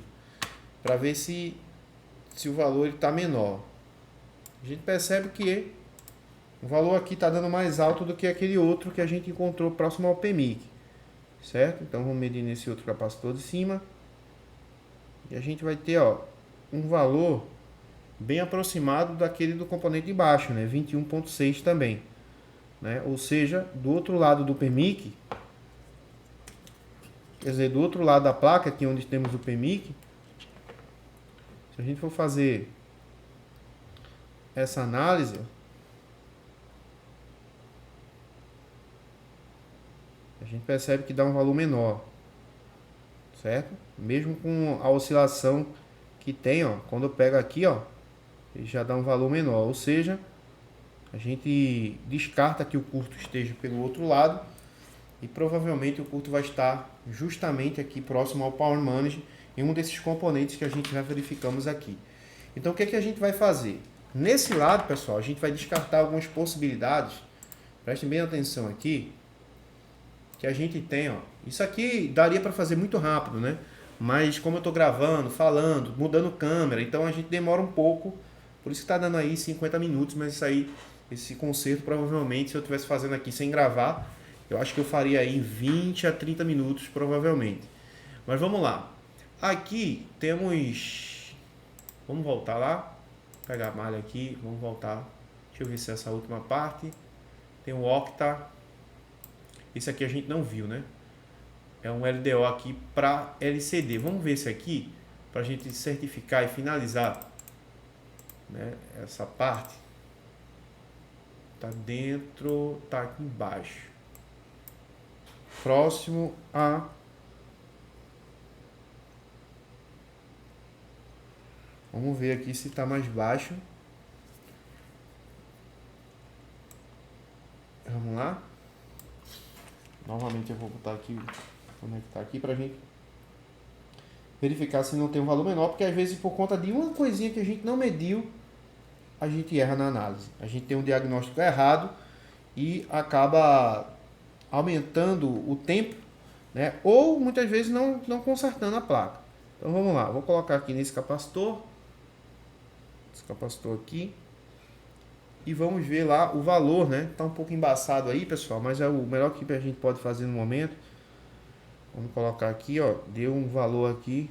Speaker 1: Para ver se o valor está menor. A gente percebe que O valor aqui está dando mais alto do que aquele outro que a gente encontrou próximo ao PMIC, certo? Então vamos medir nesse outro capacitor de cima. E a gente vai ter, ó, um valor bem aproximado daquele do componente de baixo, né? 21,6 também, né? Ou seja, do outro lado do PMIC, quer dizer, do outro lado da placa, aqui onde temos o PMIC, se a gente for fazer essa análise, a gente percebe que dá um valor menor, certo? Mesmo com a oscilação que tem, ó, quando eu pego aqui, ó, ele já dá um valor menor, ou seja, a gente descarta que o curto esteja pelo outro lado e provavelmente o curto vai estar justamente aqui próximo ao Power Manage em um desses componentes que a gente já verificamos aqui. Então o que é que a gente vai fazer? Nesse lado, pessoal, a gente vai descartar algumas possibilidades. Prestem bem atenção aqui, que a gente tem, ó, isso aqui daria para fazer muito rápido, né? Mas como eu estou gravando, falando, mudando câmera, então a gente demora um pouco, por isso que está dando aí 50 minutos, mas isso aí, esse conserto provavelmente, se eu estivesse fazendo aqui sem gravar, eu acho que eu faria aí em 20 a 30 minutos, provavelmente. Mas vamos lá. Aqui temos, vamos voltar lá, pegar a malha aqui, vamos voltar, deixa eu ver se é essa última parte, tem o Octa. Esse aqui a gente não viu, né? É um LDO aqui para LCD. Vamos ver esse aqui, para a gente certificar e finalizar, né? Essa parte. Tá dentro, tá aqui embaixo. Próximo a... Vamos ver aqui se tá mais baixo. Vamos lá. Novamente eu vou botar aqui, conectar aqui pra gente verificar se não tem um valor menor, porque às vezes por conta de uma coisinha que a gente não mediu, a gente erra na análise. A gente tem um diagnóstico errado e acaba aumentando o tempo, né? Ou muitas vezes não consertando a placa. Então vamos lá, vou colocar aqui nesse capacitor, esse capacitor aqui, e vamos ver lá o valor, né? Tá um pouco embaçado aí, pessoal, mas é o melhor que a gente pode fazer no momento. Vamos colocar aqui, ó, deu um valor aqui.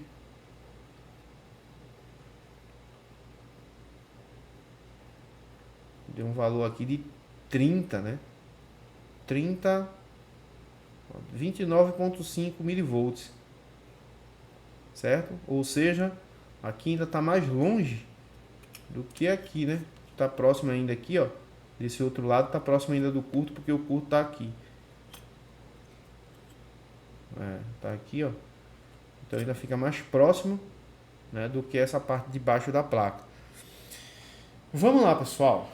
Speaker 1: Deu um valor aqui de 30, né? 30, 29,5 milivolts, certo? Ou seja, aqui ainda tá mais longe do que aqui, né? Tá próximo ainda aqui, ó. Desse outro lado tá próximo ainda do curto, porque o curto tá aqui. Tá aqui, ó. Então ainda fica mais próximo, né, do que essa parte de baixo da placa. Vamos lá, pessoal.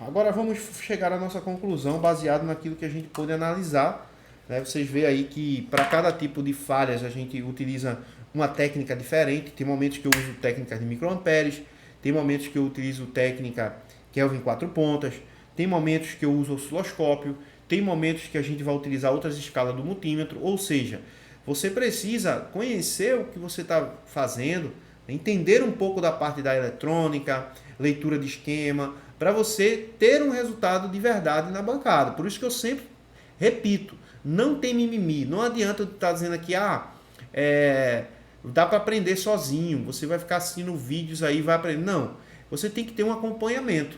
Speaker 1: Agora vamos chegar à nossa conclusão baseado naquilo que a gente pôde analisar, né? Vocês veem aí que para cada tipo de falhas a gente utiliza uma técnica diferente. Tem momentos que eu uso técnica de microamperes, tem momentos que eu utilizo técnica Kelvin 4 pontas, tem momentos que eu uso osciloscópio, tem momentos que a gente vai utilizar outras escalas do multímetro, ou seja, você precisa conhecer o que você está fazendo, entender um pouco da parte da eletrônica, leitura de esquema, para você ter um resultado de verdade na bancada. Por isso que eu sempre repito, não tem mimimi, não adianta eu estar dizendo aqui, dá para aprender sozinho, você vai ficar assistindo vídeos aí, vai aprender. Não, você tem que ter um acompanhamento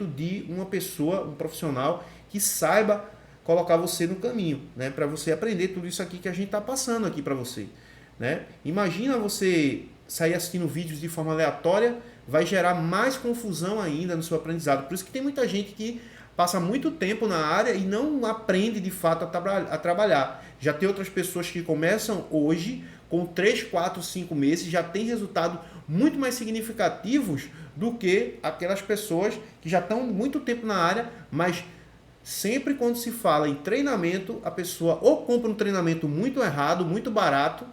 Speaker 1: de uma pessoa, um profissional que saiba colocar você no caminho, né, para você aprender tudo isso aqui que a gente está passando aqui para você, né? Imagina você sair assistindo vídeos de forma aleatória, vai gerar mais confusão ainda no seu aprendizado. Por isso que tem muita gente que passa muito tempo na área e não aprende de fato a trabalhar. Já tem outras pessoas que começam hoje, com 3, 4, 5 meses, já tem resultados muito mais significativos do que aquelas pessoas que já estão muito tempo na área, mas sempre quando se fala em treinamento, a pessoa ou compra um treinamento muito errado, muito barato,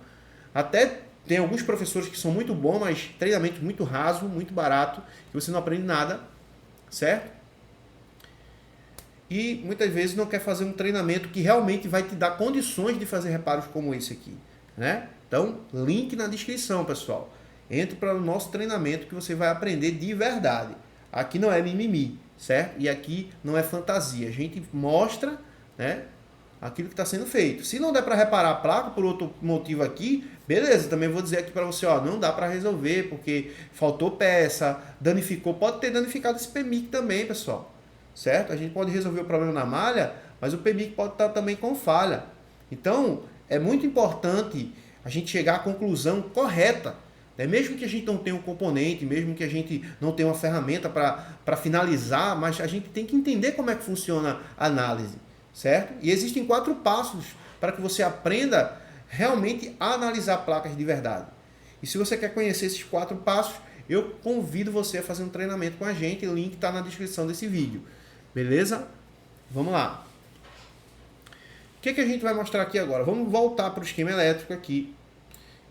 Speaker 1: até tem alguns professores que são muito bons, mas treinamento muito raso, muito barato, que você não aprende nada, certo? E muitas vezes não quer fazer um treinamento que realmente vai te dar condições de fazer reparos como esse aqui, né? Então, link na descrição, pessoal. Entre para o nosso treinamento que você vai aprender de verdade. Aqui não é mimimi, certo? E aqui não é fantasia, a gente mostra, né, aquilo que está sendo feito. Se não der para reparar a placa por outro motivo aqui, beleza, também vou dizer aqui para você, ó, não dá para resolver porque faltou peça, danificou, pode ter danificado esse PMIC também, pessoal, certo? A gente pode resolver o problema na malha, mas o PMIC pode estar também com falha. Então, é muito importante a gente chegar à conclusão correta, né? Mesmo que a gente não tenha um componente, mesmo que a gente não tenha uma ferramenta para finalizar, mas a gente tem que entender como é que funciona a análise, certo? E existem 4 passos para que você aprenda realmente a analisar placas de verdade. E se você quer conhecer esses 4 passos, eu convido você a fazer um treinamento com a gente, o link está na descrição desse vídeo. Beleza? Vamos lá. O que a gente vai mostrar aqui agora? Vamos voltar para o esquema elétrico aqui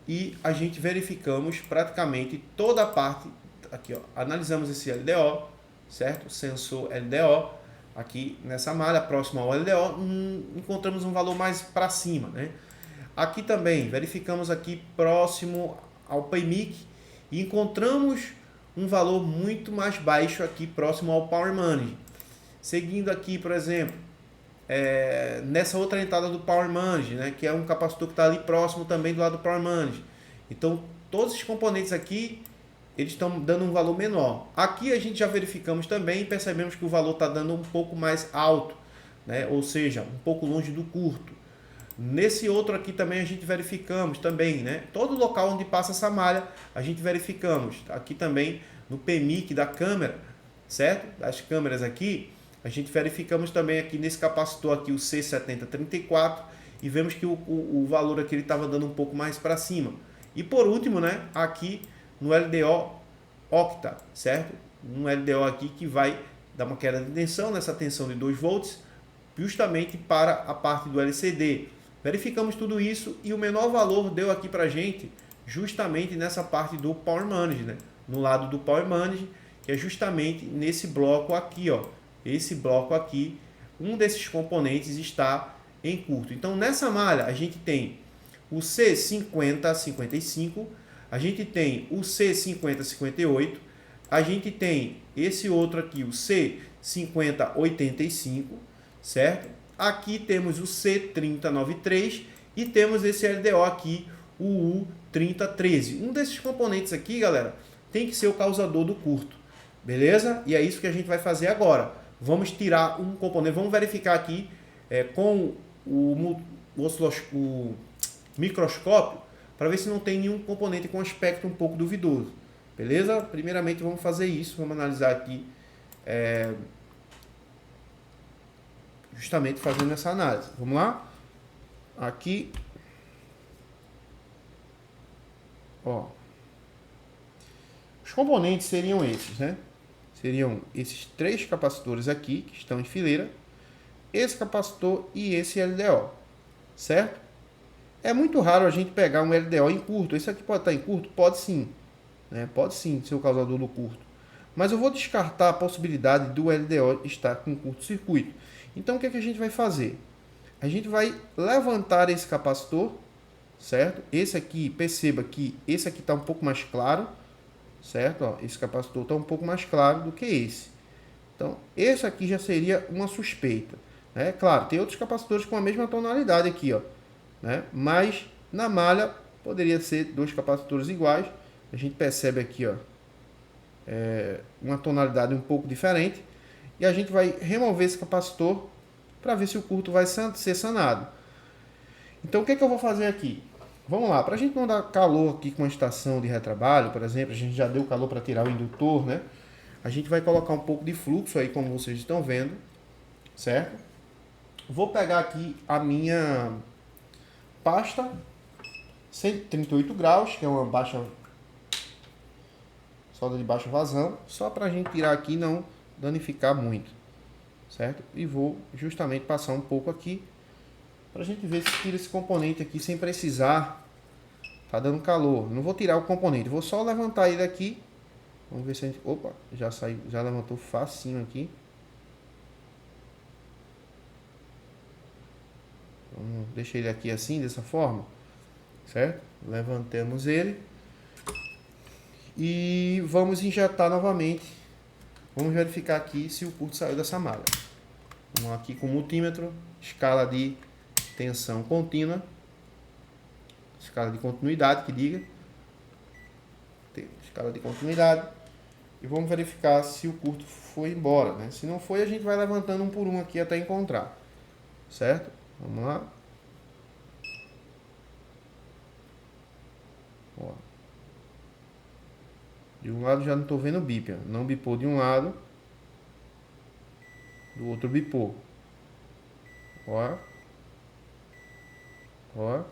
Speaker 1: e a gente verificamos praticamente toda a parte, aqui ó, analisamos esse LDO, certo? Sensor LDO, aqui nessa malha, próximo ao LDO, encontramos um valor mais para cima, né? Aqui também, verificamos aqui próximo ao PMIC e encontramos um valor muito mais baixo aqui próximo ao Power Manage. Seguindo aqui, por exemplo, nessa outra entrada do Power Manage, né, que é um capacitor que está ali próximo também do lado do Power Manage. Então, todos esses componentes aqui, eles estão dando um valor menor. Aqui a gente já verificamos também e percebemos que o valor está dando um pouco mais alto, né, ou seja, um pouco longe do curto. Nesse outro aqui também a gente verificamos também, né, todo local onde passa essa malha, a gente verificamos. Aqui também no PMIC da câmera, certo? Das câmeras aqui, a gente verificamos também aqui nesse capacitor aqui o C7034 e vemos que o valor aqui ele estava dando um pouco mais para cima. E por último, né, aqui no LDO octa, certo? Um LDO aqui que vai dar uma queda de tensão nessa tensão de 2 volts, justamente para a parte do LCD. Verificamos tudo isso e o menor valor deu aqui para a gente justamente nessa parte do Power Manage, né? No lado do Power Manage, que é justamente nesse bloco aqui, ó. Esse bloco aqui, um desses componentes está em curto. Então, nessa malha, a gente tem o C5055, a gente tem o C5058, a gente tem esse outro aqui, o C5085, certo? Aqui temos o C3093 e temos esse LDO aqui, o U3013. Um desses componentes aqui, galera, tem que ser o causador do curto. Beleza? E é isso que a gente vai fazer agora. Vamos tirar um componente, vamos verificar aqui com o microscópio para ver se não tem nenhum componente com aspecto um pouco duvidoso. Beleza? Primeiramente vamos fazer isso, vamos analisar aqui, justamente fazendo essa análise. Vamos lá? Aqui, ó, os componentes seriam esses, né? Seriam esses 3 capacitores aqui, que estão em fileira, esse capacitor e esse LDO, certo? É muito raro a gente pegar um LDO em curto. Esse aqui pode estar em curto? Pode sim, né? Pode sim ser o causador do curto. Mas eu vou descartar a possibilidade do LDO estar com curto-circuito. Então, o que a gente vai fazer? A gente vai levantar esse capacitor, certo? Esse aqui, perceba que esse aqui está um pouco mais claro, certo? Ó, esse capacitor está um pouco mais claro do que esse. Então, esse aqui já seria uma suspeita, né? Claro, tem outros capacitores com a mesma tonalidade aqui, ó, né? Mas na malha poderia ser 2 capacitores iguais. A gente percebe aqui, ó, uma tonalidade um pouco diferente. E a gente vai remover esse capacitor para ver se o curto vai ser sanado. Então, o que eu vou fazer aqui? Vamos lá, para a gente não dar calor aqui com a estação de retrabalho, por exemplo, a gente já deu calor para tirar o indutor, né? A gente vai colocar um pouco de fluxo aí, como vocês estão vendo, certo? Vou pegar aqui a minha pasta 138 graus, que é uma solda de baixa vazão, só para a gente tirar aqui e não danificar muito, certo? E vou justamente passar um pouco aqui para a gente ver se tira esse componente aqui sem precisar. Tá dando calor. Não vou tirar o componente, vou só levantar ele aqui. Vamos ver se a gente... Opa, já saiu, já levantou facinho aqui. Vamos deixar ele aqui assim, dessa forma, certo? Levantamos ele e vamos injetar novamente. Vamos verificar aqui se o curto saiu dessa malha. Vamos aqui com o multímetro, escala de tensão contínua, escala de continuidade, que diga, escala de continuidade, e vamos verificar se o curto foi embora, né? Se não foi, a gente vai levantando um por um aqui até encontrar, certo? Vamos lá. Ó. De um lado já não estou vendo bip, ó. Não bipou de um lado, do outro bipou. Ó. Ó.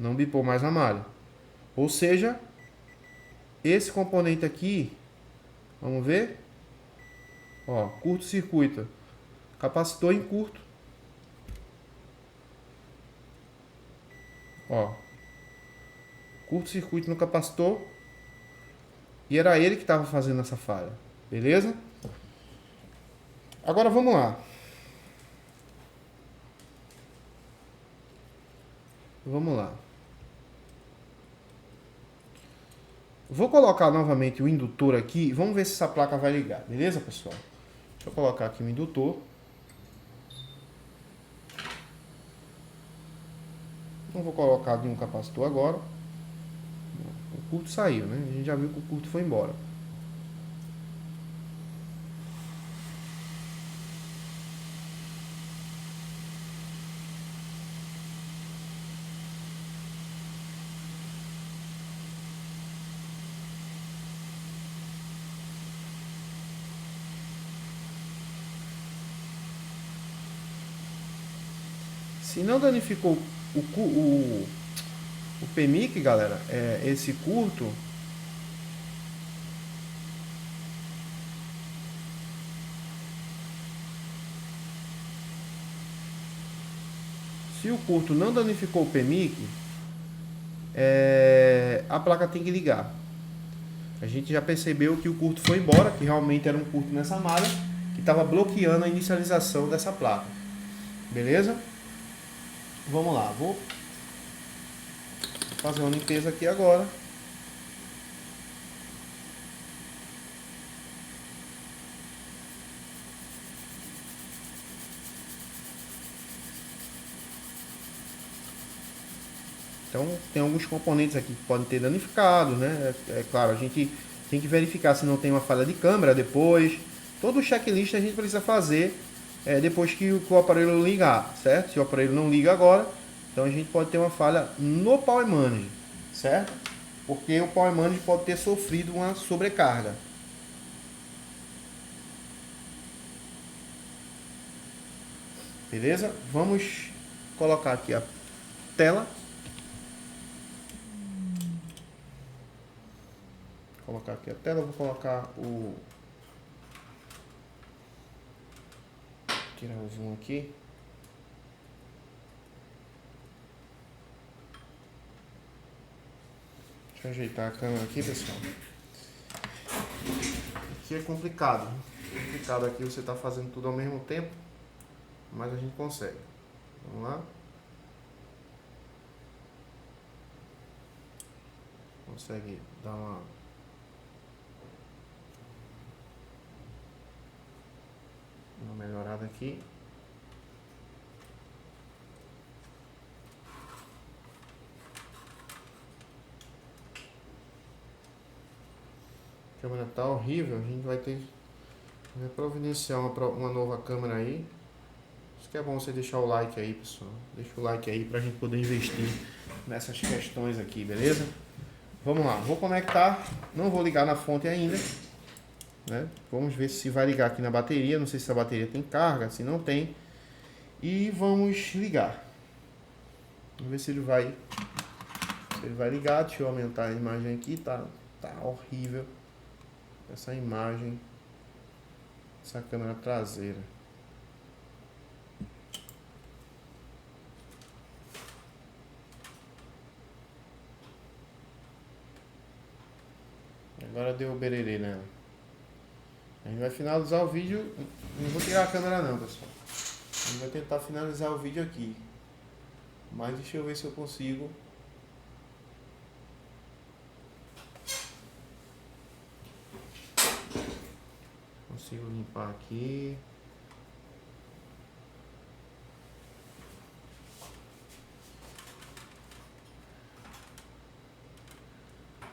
Speaker 1: Não bipou mais na malha. Ou seja, esse componente aqui, vamos ver? Ó, curto-circuito. Capacitor em curto. Ó. Curto-circuito no capacitor. E era ele que estava fazendo essa falha. Beleza? Agora vamos lá. Vamos lá. Vou colocar novamente o indutor aqui e vamos ver se essa placa vai ligar. Beleza, pessoal? Deixa eu colocar aqui o indutor. Não vou colocar de um capacitor agora. O curto saiu, né? A gente já viu que o curto foi embora. Se não danificou o PMIC, galera, esse curto, se o curto não danificou o PMIC, a placa tem que ligar. A gente já percebeu que o curto foi embora, que realmente era um curto nessa malha, que estava bloqueando a inicialização dessa placa. Beleza? Vamos lá, vou fazer uma limpeza aqui agora. Então, tem alguns componentes aqui que podem ter danificado, né? É claro, a gente tem que verificar se não tem uma falha de câmera depois. Todo o checklist a gente precisa fazer depois que o aparelho ligar, certo? Se o aparelho não liga agora, então a gente pode ter uma falha no Power Management, certo? Porque o Power Management pode ter sofrido uma sobrecarga. Beleza? Vamos colocar aqui a tela. Vou colocar aqui a tela, vou colocar o... tirar o zoom aqui. Deixa eu ajeitar a câmera aqui, pessoal. Aqui é complicado. Complicado aqui você tá fazendo tudo ao mesmo tempo, mas a gente consegue. Vamos lá. Consegue dar uma melhorada aqui. A câmera tá horrível, a gente vai providenciar uma nova câmera aí. Isso que é bom você deixar o like aí, pessoal. Deixa o like aí pra gente poder investir nessas questões aqui, beleza? Vamos lá, vou conectar, não vou ligar na fonte ainda, né? Vamos ver se vai ligar aqui na bateria, não sei se a bateria tem carga, se não tem. E vamos ligar. Vamos ver se ele vai ligar. Deixa eu aumentar a imagem aqui, tá horrível essa imagem, essa câmera traseira. Agora deu o bererê nela. A gente vai finalizar o vídeo. Não vou tirar a câmera não, pessoal. A gente vai tentar finalizar o vídeo aqui. Mas deixa eu ver se eu consigo. consigo limpar aqui.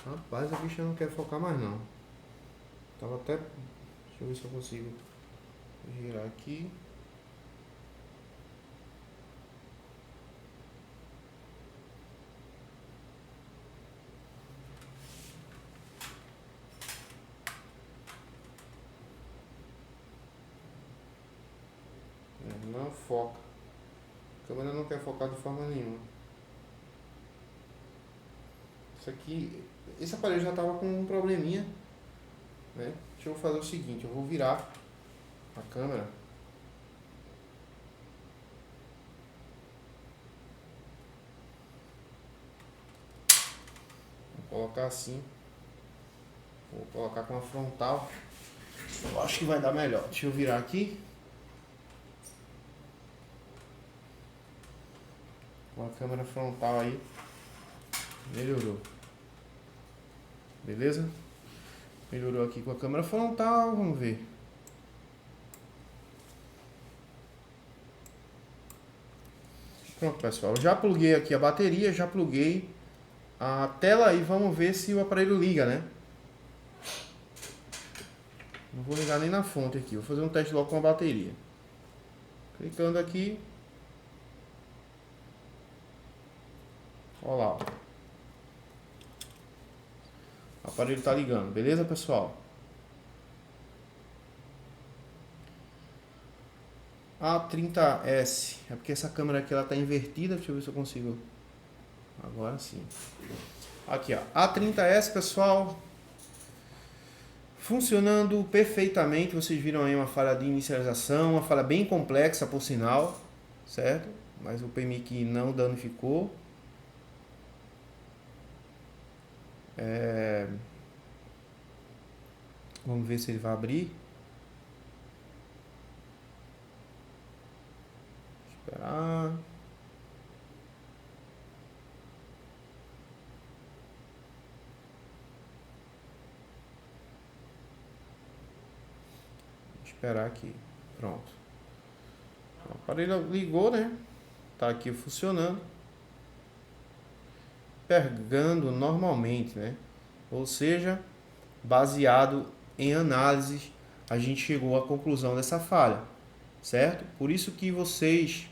Speaker 1: Rapaz, a bicha não quer focar mais não. Tava até... Deixa eu ver se eu consigo girar aqui. Não foca. A câmera não quer focar de forma nenhuma. Isso aqui... Esse aparelho já tava com um probleminha, né? Deixa eu fazer o seguinte, eu vou virar a câmera. Vou colocar assim. Vou colocar com a frontal. Eu acho que vai dar melhor. Deixa eu virar aqui. Com a câmera frontal aí. Melhorou. Beleza? Melhorou aqui com a câmera frontal. Vamos ver. Pronto, pessoal. Eu já pluguei aqui a bateria. Já pluguei a tela e vamos ver se o aparelho liga, né? Não vou ligar nem na fonte aqui. Vou fazer um teste logo com a bateria. Clicando aqui. Olha lá, ó. O aparelho tá ligando, beleza, pessoal? A30S. É porque essa câmera aqui ela tá invertida. Deixa eu ver se eu consigo. Agora sim. Aqui, ó. A30S, pessoal. Funcionando perfeitamente. Vocês viram aí uma falha de inicialização. Uma falha bem complexa, por sinal. Certo? Mas o PMIC não danificou. Vamos ver se ele vai abrir. Esperar. Esperar aqui. Pronto. O aparelho ligou, né? Tá aqui funcionando. Pegando normalmente, né? Ou seja, baseado em análises, a gente chegou à conclusão dessa falha, certo? Por isso que vocês,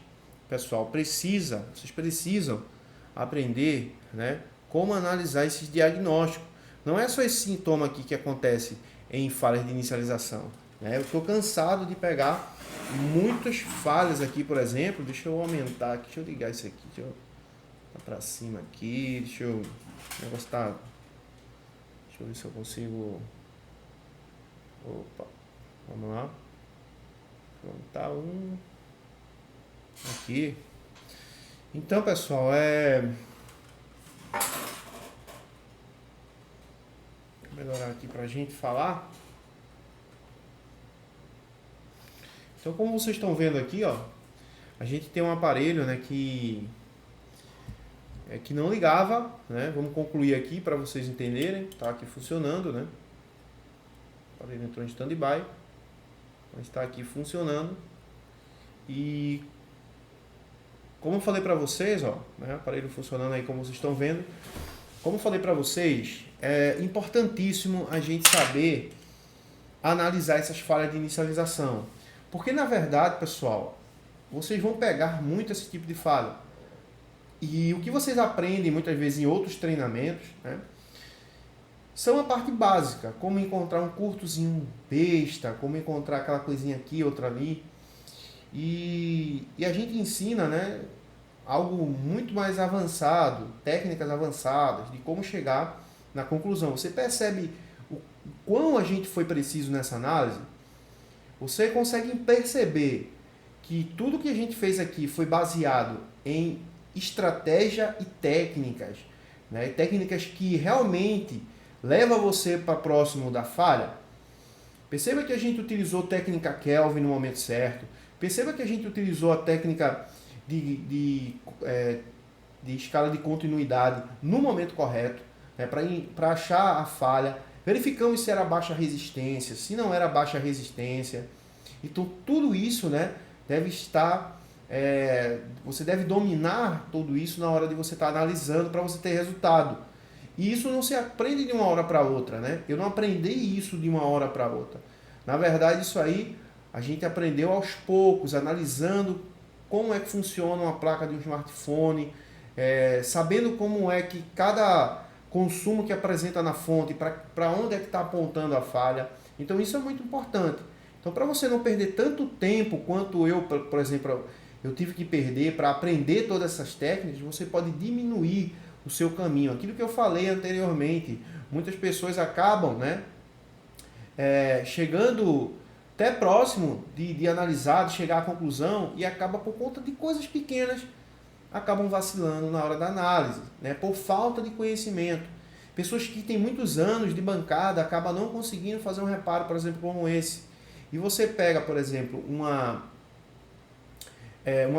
Speaker 1: pessoal, vocês precisam aprender, né, como analisar esses diagnósticos. Não é só esse sintoma aqui que acontece em falhas de inicialização, né? Eu estou cansado de pegar muitas falhas aqui, por exemplo. Deixa eu aumentar aqui, deixa eu ligar isso aqui, deixa eu para cima aqui, deixa eu... O negócio tá... Deixa eu ver se eu consigo... Opa, vamos lá. Tá um... Aqui. Então, pessoal, Vou melhorar aqui pra gente falar. Então, como vocês estão vendo aqui, ó, a gente tem um aparelho, né, que não ligava, né? Vamos concluir aqui para vocês entenderem. Tá aqui funcionando, né? O aparelho entrou em stand-by, mas está aqui funcionando. E como eu falei para vocês, ó, né? O aparelho funcionando aí, como vocês estão vendo. Como eu falei para vocês, é importantíssimo a gente saber analisar essas falhas de inicialização, porque na verdade, pessoal, vocês vão pegar muito esse tipo de falha. E o que vocês aprendem muitas vezes em outros treinamentos, né, são a parte básica, como encontrar um curtozinho besta, como encontrar aquela coisinha aqui, outra ali. E a gente ensina, né, algo muito mais avançado, técnicas avançadas, de como chegar na conclusão. Você percebe o quão a gente foi preciso nessa análise? Você consegue perceber que tudo que a gente fez aqui foi baseado em estratégia e técnicas, né? Técnicas que realmente levam você para próximo da falha. Perceba que a gente utilizou técnica Kelvin no momento certo. Perceba que a gente utilizou a técnica de escala de continuidade no momento correto, né? Para achar a falha. verificamos se era baixa resistência, se não era baixa resistência. Então tudo isso, né, deve estar, você deve dominar tudo isso na hora de você estar analisando para você ter resultado. E isso não se aprende de uma hora para outra, né? Eu não aprendi isso de uma hora para outra. Na verdade, isso aí a gente aprendeu aos poucos, analisando como é que funciona uma placa de um smartphone, sabendo como é que cada consumo que apresenta na fonte, para onde é que está apontando a falha. Então isso é muito importante. Então, para você não perder tanto tempo quanto eu, por exemplo, eu tive que perder para aprender todas essas técnicas, você pode diminuir o seu caminho. Aquilo que eu falei anteriormente, muitas pessoas acabam, né, chegando até próximo de analisar, de chegar à conclusão, e acaba por conta de coisas pequenas, acabam vacilando na hora da análise, né, por falta de conhecimento. Pessoas que têm muitos anos de bancada acabam não conseguindo fazer um reparo, por exemplo, como esse. E você pega, por exemplo, uma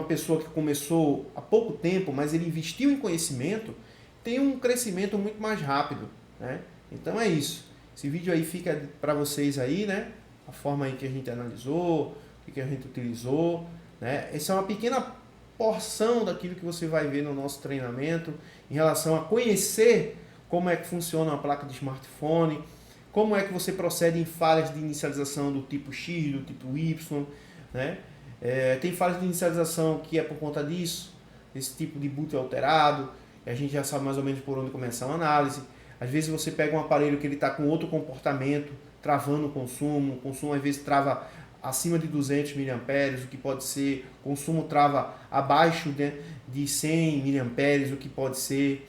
Speaker 1: pessoa que começou há pouco tempo, mas ele investiu em conhecimento, tem um crescimento muito mais rápido, né? Então é isso. Esse vídeo aí fica para vocês aí, né? A forma aí que a gente analisou, o que a gente utilizou, né? Essa é uma pequena porção daquilo que você vai ver no nosso treinamento em relação a conhecer como é que funciona uma placa de smartphone, como é que você procede em falhas de inicialização do tipo X, do tipo Y, né? Tem falhas de inicialização que é por conta disso, esse tipo de boot alterado, a gente já sabe mais ou menos por onde começar a análise. Às vezes você pega um aparelho que ele está com outro comportamento, travando o consumo às vezes trava acima de 200 mAh, o que pode ser, o consumo trava abaixo de 100 mAh, o que pode ser,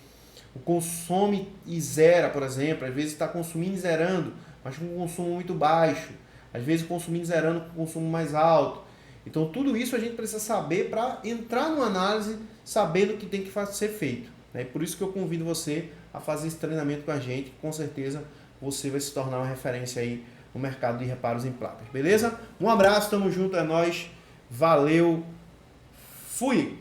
Speaker 1: o consome e zera, por exemplo, às vezes está consumindo e zerando, mas com um consumo muito baixo, às vezes consumindo e zerando com consumo mais alto. Então tudo isso a gente precisa saber para entrar numa análise sabendo o que tem que ser feito. É por isso que eu convido você a fazer esse treinamento com a gente, com certeza você vai se tornar uma referência aí no mercado de reparos em placas, beleza? Um abraço, tamo junto, é nóis, valeu, fui!